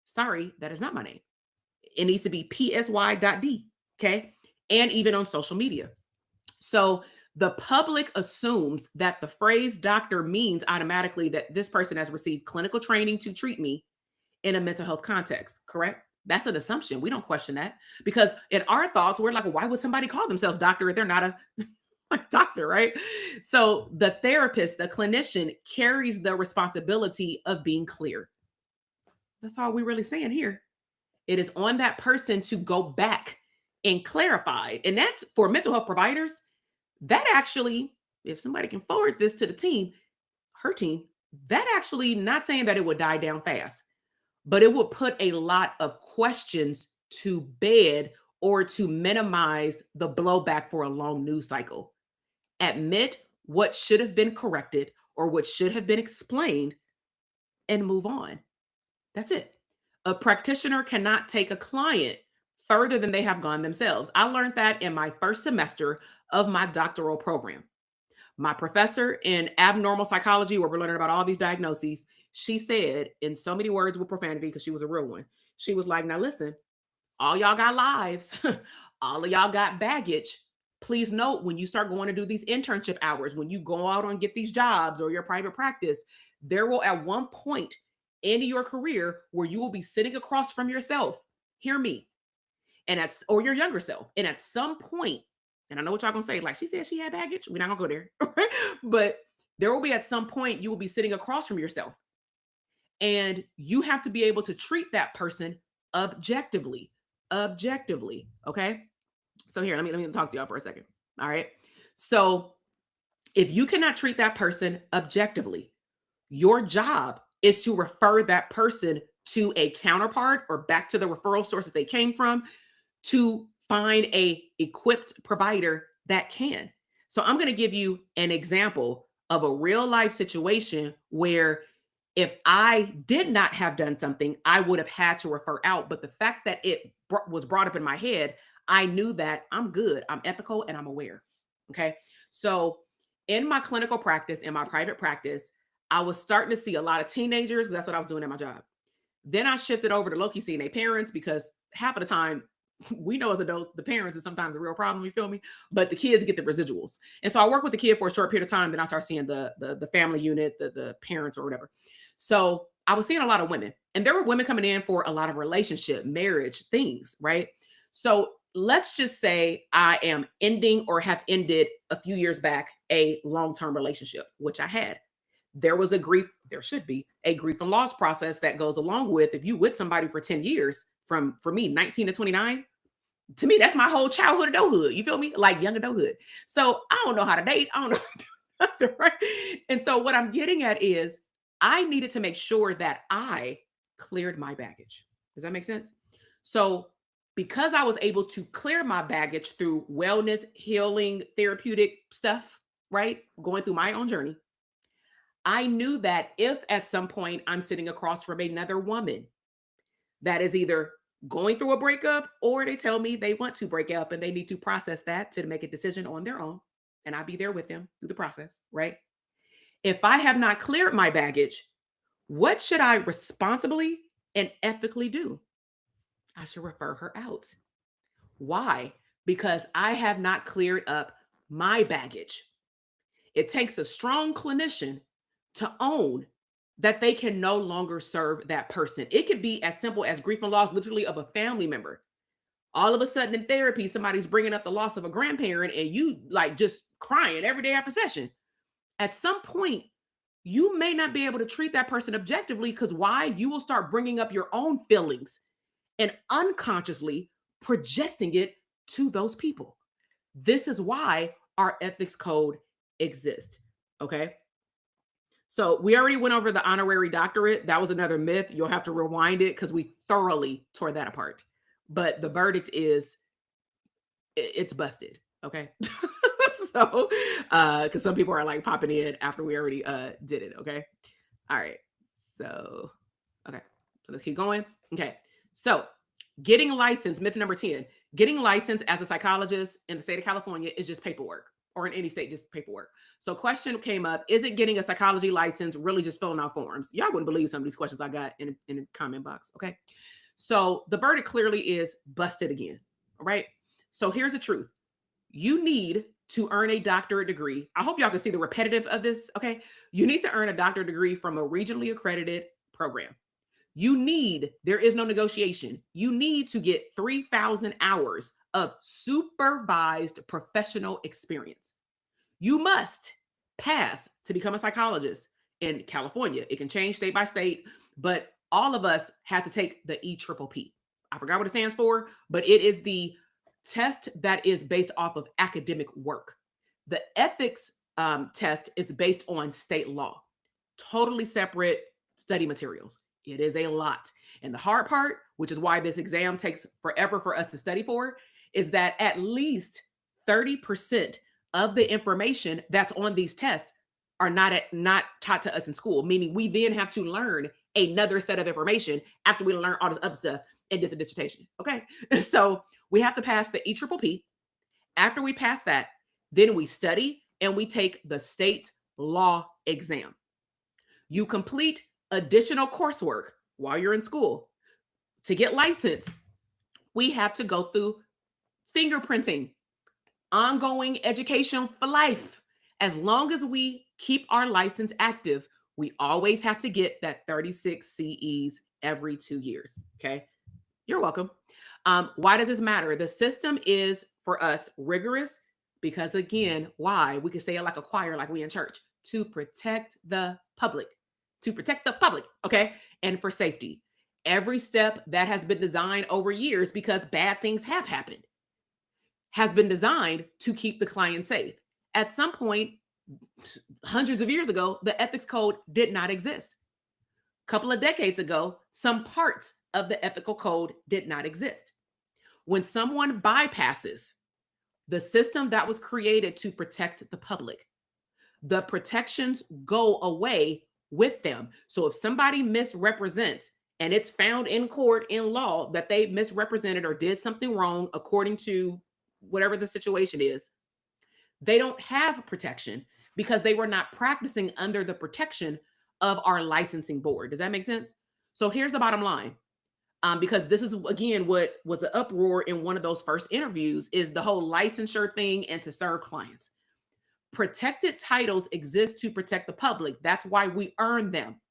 Sorry, that is not my name. It needs to be psyd, okay? And even on social media. So the public assumes that the phrase doctor means automatically that this person has received clinical training to treat me in a mental health context, correct? That's an assumption. We don't question that because in our thoughts, we're like, well, why would somebody call themselves doctor if they're not a doctor, right? So the therapist, the clinician carries the responsibility of being clear. That's all we're really saying here. It is on that person to go back and clarify. And that's for mental health providers. That actually, if somebody can forward this to the team, her team, that actually not saying that it would die down fast, but it would put a lot of questions to bed or to minimize the blowback for a long news cycle. Admit what should have been corrected or what should have been explained and move on. That's it. A practitioner cannot take a client further than they have gone themselves. I learned that in my first semester of my doctoral program. My professor in abnormal psychology, where we're learning about all these diagnoses, she said in so many words with profanity, because she was a real one, she was like, now listen, all y'all got lives, all of y'all got baggage. Please note when you start going to do these internship hours, when you go out and get these jobs or your private practice, there will at one point in your career where you will be sitting across from yourself. Hear me. Or your younger self. And at some point, and I know what y'all gonna say, like she said she had baggage. We're not gonna go there. But there will be at some point you will be sitting across from yourself. And you have to be able to treat that person objectively. Objectively. Okay. So here, let me talk to y'all for a second. All right. So if you cannot treat that person objectively, your job is to refer that person to a counterpart or back to the referral sources they came from to find a equipped provider that can. So I'm going to give you an example of a real life situation where if I did not have done something, I would have had to refer out. But the fact that it was brought up in my head, I knew that I'm good, I'm ethical, and I'm aware. Okay. So in my clinical practice, in my private practice, I was starting to see a lot of teenagers. That's what I was doing at my job. Then I shifted over to low-key seeing their parents because half of the time, we know as adults, the parents is sometimes a real problem, you feel me? But the kids get the residuals. And so I work with the kid for a short period of time. Then I start seeing the family unit, the parents or whatever. So I was seeing a lot of women. And there were women coming in for a lot of relationship, marriage, things, right? So let's just say I am ending or have ended a few years back a long-term relationship, which I had. There should be a grief and loss process that goes along with if you with somebody for 10 years, for me, 19 to 29, to me, that's my whole childhood adulthood. You feel me? Like young adulthood. So I don't know how to date. I don't know how to do nothing, right? And so what I'm getting at is I needed to make sure that I cleared my baggage. Does that make sense? So because I was able to clear my baggage through wellness, healing, therapeutic stuff, right? Going through my own journey, I knew that if at some point I'm sitting across from another woman that is either going through a breakup or they tell me they want to break up and they need to process that to make a decision on their own, and I'll be there with them through the process, right? If I have not cleared my baggage, what should I responsibly and ethically do? I should refer her out. Why? Because I have not cleared up my baggage. It takes a strong clinician to own that they can no longer serve that person. It could be as simple as grief and loss, literally of a family member. All of a sudden in therapy, somebody's bringing up the loss of a grandparent and you like just crying every day after session. At some point, you may not be able to treat that person objectively because why? You will start bringing up your own feelings and unconsciously projecting it to those people. This is why our ethics code exists. Okay. So we already went over the honorary doctorate. That was another myth. You'll have to rewind it because we thoroughly tore that apart. But the verdict is it's busted. Okay. So because some people are like popping in after we already did it. Okay. All right. So okay. So let's keep going. Okay. So getting licensed, myth number 10, getting licensed as a psychologist in the state of California is just paperwork, or in any state, just paperwork. So question came up, is it getting a psychology license really just filling out forms? Y'all wouldn't believe some of these questions I got in the comment box. Okay. So the verdict clearly is busted again. All right. So here's the truth. You need to earn a doctorate degree. I hope y'all can see the repetitive of this. Okay. You need to earn a doctorate degree from a regionally accredited program. There is no negotiation. You need to get 3,000 hours of supervised professional experience. You must pass to become a psychologist in California. It can change state by state, but all of us have to take the EPPP. I forgot what it stands for, but it is the test that is based off of academic work. The ethics test is based on state law, totally separate study materials. It is a lot. And the hard part, which is why this exam takes forever for us to study for, is that at least 30% of the information that's on these tests are not taught to us in school, meaning we then have to learn another set of information after we learn all this other stuff and did the dissertation. Okay. So we have to pass the EPPP. After we pass that, then we study and we take the state law exam. You complete additional coursework while you're in school. To get licensed, we have to go through fingerprinting, ongoing education for life. As long as we keep our license active, we always have to get that 36 CEs every 2 years. Okay. You're welcome. Why does this matter? The system is for us rigorous because, again, why? We could say it like a choir, like we in church, to protect the public. Okay. And for safety. Every step that has been designed over years, because bad things have happened, has been designed to keep the client safe. At some point, hundreds of years ago, the ethics code did not exist. A couple of decades ago, some parts of the ethical code did not exist. When someone bypasses the system that was created to protect the public, the protections go away with them. So if somebody misrepresents and it's found in court in law that they misrepresented or did something wrong according to whatever the situation is, they don't have protection because they were not practicing under the protection of our licensing board. Does that make sense? So here's the bottom line. Because this is, again, what was the uproar in one of those first interviews is the whole licensure thing and to serve clients. Protected titles exist to protect the public. That's why we earn them.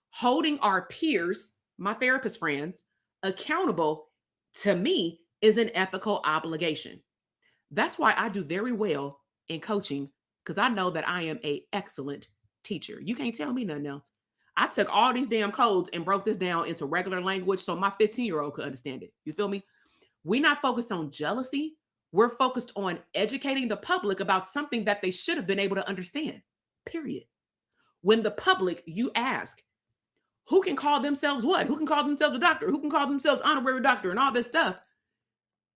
Holding our peers, my therapist friends, accountable, to me, is an ethical obligation. That's why I do very well in coaching, because I know that I am an excellent teacher. You can't tell me nothing else. I took all these damn codes and broke this down into regular language so my 15-year-old could understand it. You feel me? We're not focused on jealousy. We're focused on educating the public about something that they should have been able to understand, period. When the public, you ask, who can call themselves what? Who can call themselves a doctor? Who can call themselves honorary doctor and all this stuff?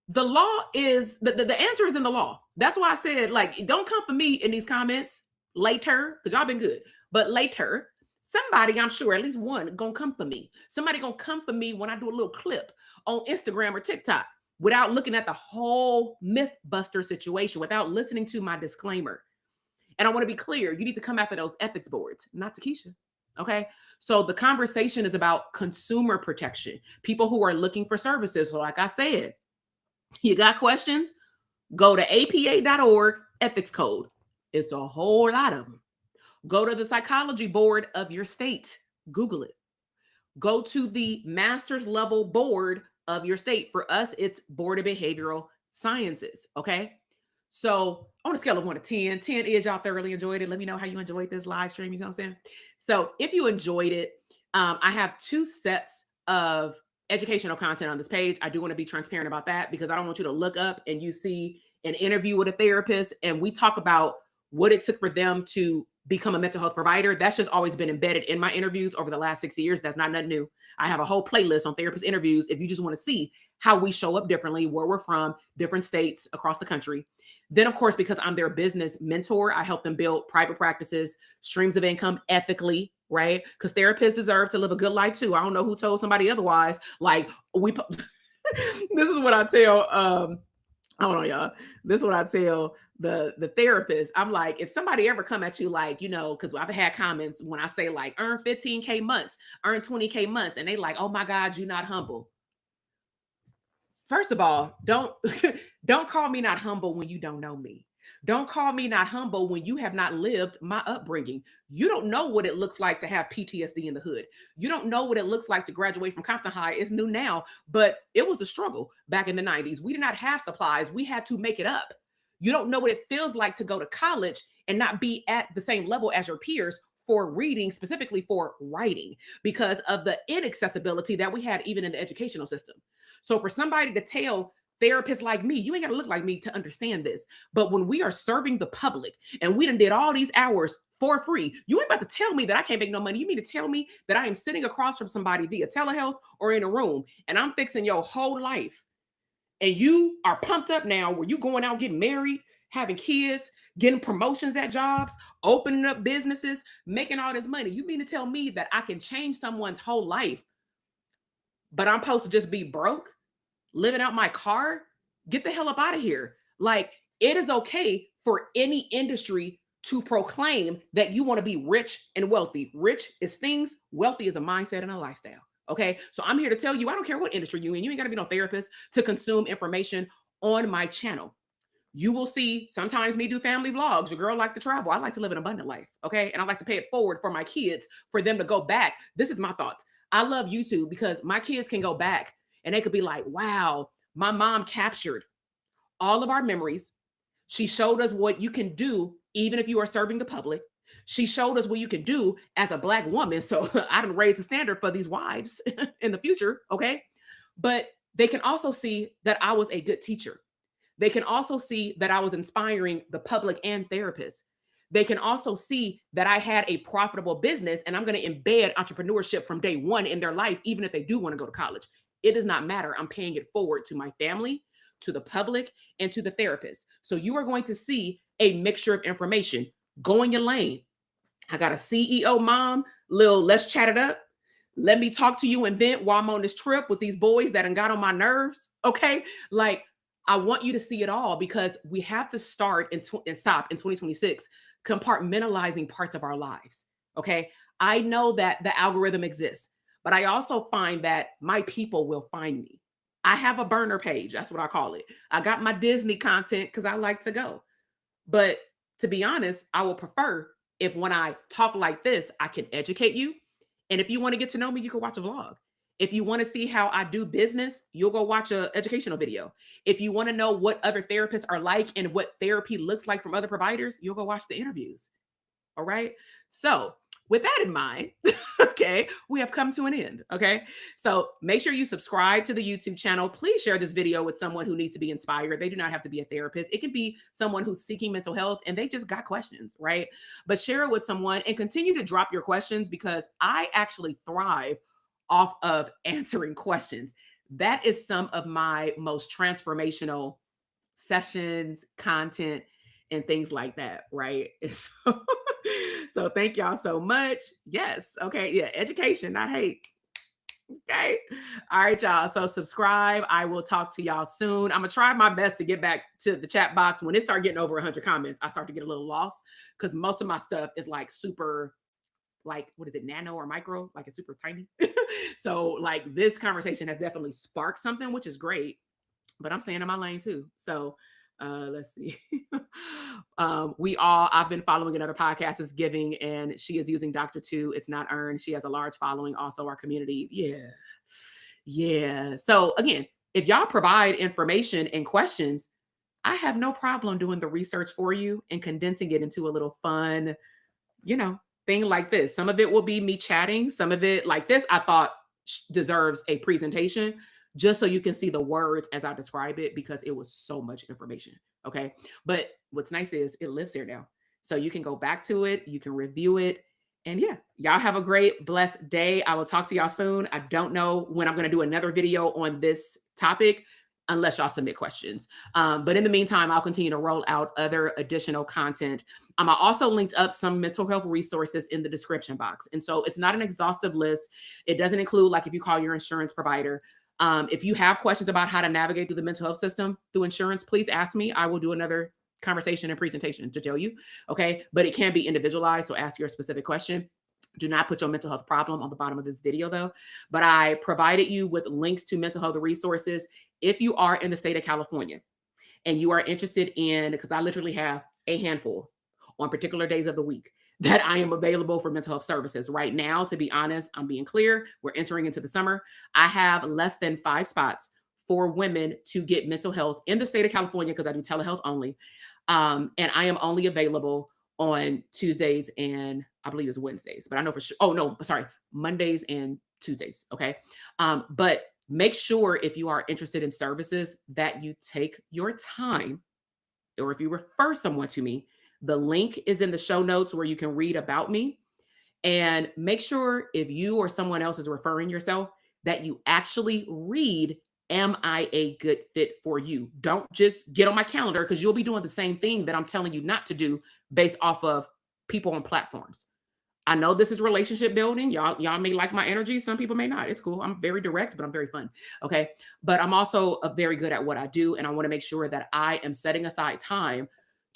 The law is, the answer is in the law. That's why I said, like, don't come for me in these comments later, because y'all been good. But later, somebody, I'm sure, at least one, gonna come for me. Somebody gonna come for me when I do a little clip on Instagram or TikTok without looking at the whole MythBuster situation, without listening to my disclaimer. And I want to be clear, you need to come after those ethics boards, not Takesha. Okay. So the conversation is about consumer protection, people who are looking for services. So like I said, you got questions, go to apa.org ethics code. It's a whole lot of them. Go to the psychology board of your state. Google it. Go to the master's level board of your state. For us, it's Board of Behavioral Sciences. Okay. So on a scale of 1 to 10, 10 is y'all thoroughly enjoyed it. Let me know how you enjoyed this live stream. You know what I'm saying? So if you enjoyed it, I have 2 sets of educational content on this page. I do want to be transparent about that because I don't want you to look up and you see an interview with a therapist and we talk about what it took for them to become a mental health provider. That's just always been embedded in my interviews over the last 6 years. That's not nothing new. I have a whole playlist on therapist interviews if you just want to see how we show up differently, where we're from, different states across the country. Then, of course, because I'm their business mentor, I help them build private practices, streams of income ethically, right? Because therapists deserve to live a good life too. I don't know who told somebody otherwise. Like this is what I tell hold on, y'all. This is what I tell the therapist. I'm like, if somebody ever come at you like, because I've had comments when I say like earn 15K months, earn 20K months, and they like, oh my God, you're not humble. First of all, don't call me not humble when you don't know me. Don't call me not humble when you have not lived my upbringing. You don't know what it looks like to have PTSD in the hood. You don't know what it looks like to graduate from Compton High. It's new now, but it was a struggle back in the 90s. We did not have supplies. We had to make it up. You don't know what it feels like to go to college and not be at the same level as your peers for reading, specifically for writing, because of the inaccessibility that we had even in the educational system. So for somebody to tell therapists like me, you ain't got to look like me to understand this. But when we are serving the public and we done did all these hours for free, you ain't about to tell me that I can't make no money. You mean to tell me that I am sitting across from somebody via telehealth or in a room and I'm fixing your whole life and you are pumped up now where you going out getting married, having kids, getting promotions at jobs, opening up businesses, making all this money. You mean to tell me that I can change someone's whole life, but I'm supposed to just be broke, living out my car? Get the hell up out of here. Like, it is okay for any industry to proclaim that you want to be rich and wealthy. Rich is things, wealthy is a mindset and a lifestyle. Okay. So I'm here to tell you, I don't care what industry you're in. You ain't got to be no therapist to consume information on my channel. You will see sometimes me do family vlogs. Your girl like to travel. I like to live an abundant life. Okay. And I like to pay it forward for my kids, for them to go back. This is my thoughts. I love YouTube because my kids can go back and they could be like, wow, my mom captured all of our memories. She showed us what you can do, even if you are serving the public. She showed us what you can do as a Black woman. So I didn't raise the standard for these wives in the future. Okay. But they can also see that I was a good teacher. They can also see that I was inspiring the public and therapists. They can also see that I had a profitable business and I'm going to embed entrepreneurship from day one in their life, even if they do want to go to college. It does not matter. I'm paying it forward to my family, to the public, and to the therapist. So you are going to see a mixture of information. Go in your lane. I got a CEO mom, let's chat it up. Let me talk to you and vent while I'm on this trip with these boys that done got on my nerves. Okay. Like, I want you to see it all because we have to start and stop in 2026, compartmentalizing parts of our lives. Okay. I know that the algorithm exists, but I also find that my people will find me. I have a burner page. That's what I call it. I got my Disney content because I like to go. But to be honest, I will prefer if when I talk like this, I can educate you. And if you want to get to know me, you can watch a vlog. If you want to see how I do business, you'll go watch an educational video. If you want to know what other therapists are like and what therapy looks like from other providers, you'll go watch the interviews. All right. So with that in mind, okay, we have come to an end. Okay. So make sure you subscribe to the YouTube channel. Please share this video with someone who needs to be inspired. They do not have to be a therapist. It can be someone who's seeking mental health and they just got questions, right? But share it with someone and continue to drop your questions because I actually thrive off of answering questions. That is some of my most transformational sessions, content, and things like that, right? So thank y'all so much. Yes. Okay. Yeah. Education, not hate. Okay. All right, y'all. So subscribe. I will talk to y'all soon. I'm going to try my best to get back to the chat box. When it start getting over 100 comments, I start to get a little lost because most of my stuff is like super, like, what is it, nano or micro? Like it's super tiny. So like this conversation has definitely sparked something, which is great, but I'm staying in my lane too. So let's see. I've been following another podcast is Giving, and she is using Doctorate. It's not earned. She has a large following. Also our community. Yeah. Yeah. So again, if y'all provide information and questions, I have no problem doing the research for you and condensing it into a little fun, thing like this. Some of it will be me chatting. Some of it like this, I thought deserves a presentation. just so you can see the words as I describe it, because it was so much information. Okay. But what's nice is it lives there now. So you can go back to it, you can review it. And yeah, y'all have a great, blessed day. I will talk to y'all soon. I don't know when I'm going to do another video on this topic unless y'all submit questions. But in the meantime, I'll continue to roll out other additional content. I also linked up some mental health resources in the description box. And so it's not an exhaustive list. It doesn't include, like, if you call your insurance provider. If you have questions about how to navigate through the mental health system through insurance, please ask me. I will do another conversation and presentation to tell you. Okay. But it can be individualized. So ask your specific question. Do not put your mental health problem on the bottom of this video though. But I provided you with links to mental health resources. If you are in the state of California and you are interested in, because I literally have a handful on particular days of the week that I am available for mental health services. Right now, to be honest, I'm being clear, we're entering into the summer. I have less than 5 spots for women to get mental health in the state of California, because I do telehealth only. And I am only available on Tuesdays and I believe it's Wednesdays, but I know for sure. Oh no, sorry, Mondays and Tuesdays. Okay. But make sure, if you are interested in services, that you take your time, or if you refer someone to me, the link is in the show notes where you can read about me. And make sure, if you or someone else is referring yourself, that you actually read, am I a good fit for you? Don't just get on my calendar, because you'll be doing the same thing that I'm telling you not to do based off of people on platforms. I know this is relationship building. Y'all may like my energy. Some people may not. It's cool. I'm very direct, but I'm very fun. Okay. But I'm also very good at what I do. And I want to make sure that I am setting aside time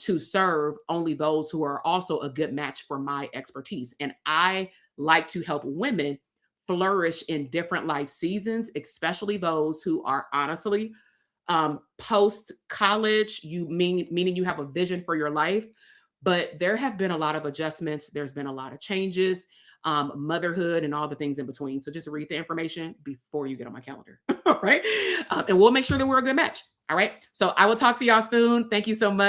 to serve only those who are also a good match for my expertise. And I like to help women flourish in different life seasons, especially those who are honestly post college, meaning you have a vision for your life. But there have been a lot of adjustments. There's been a lot of changes, motherhood, and all the things in between. So just read the information before you get on my calendar. All right. And we'll make sure that we're a good match. All right. So I will talk to y'all soon. Thank you so much.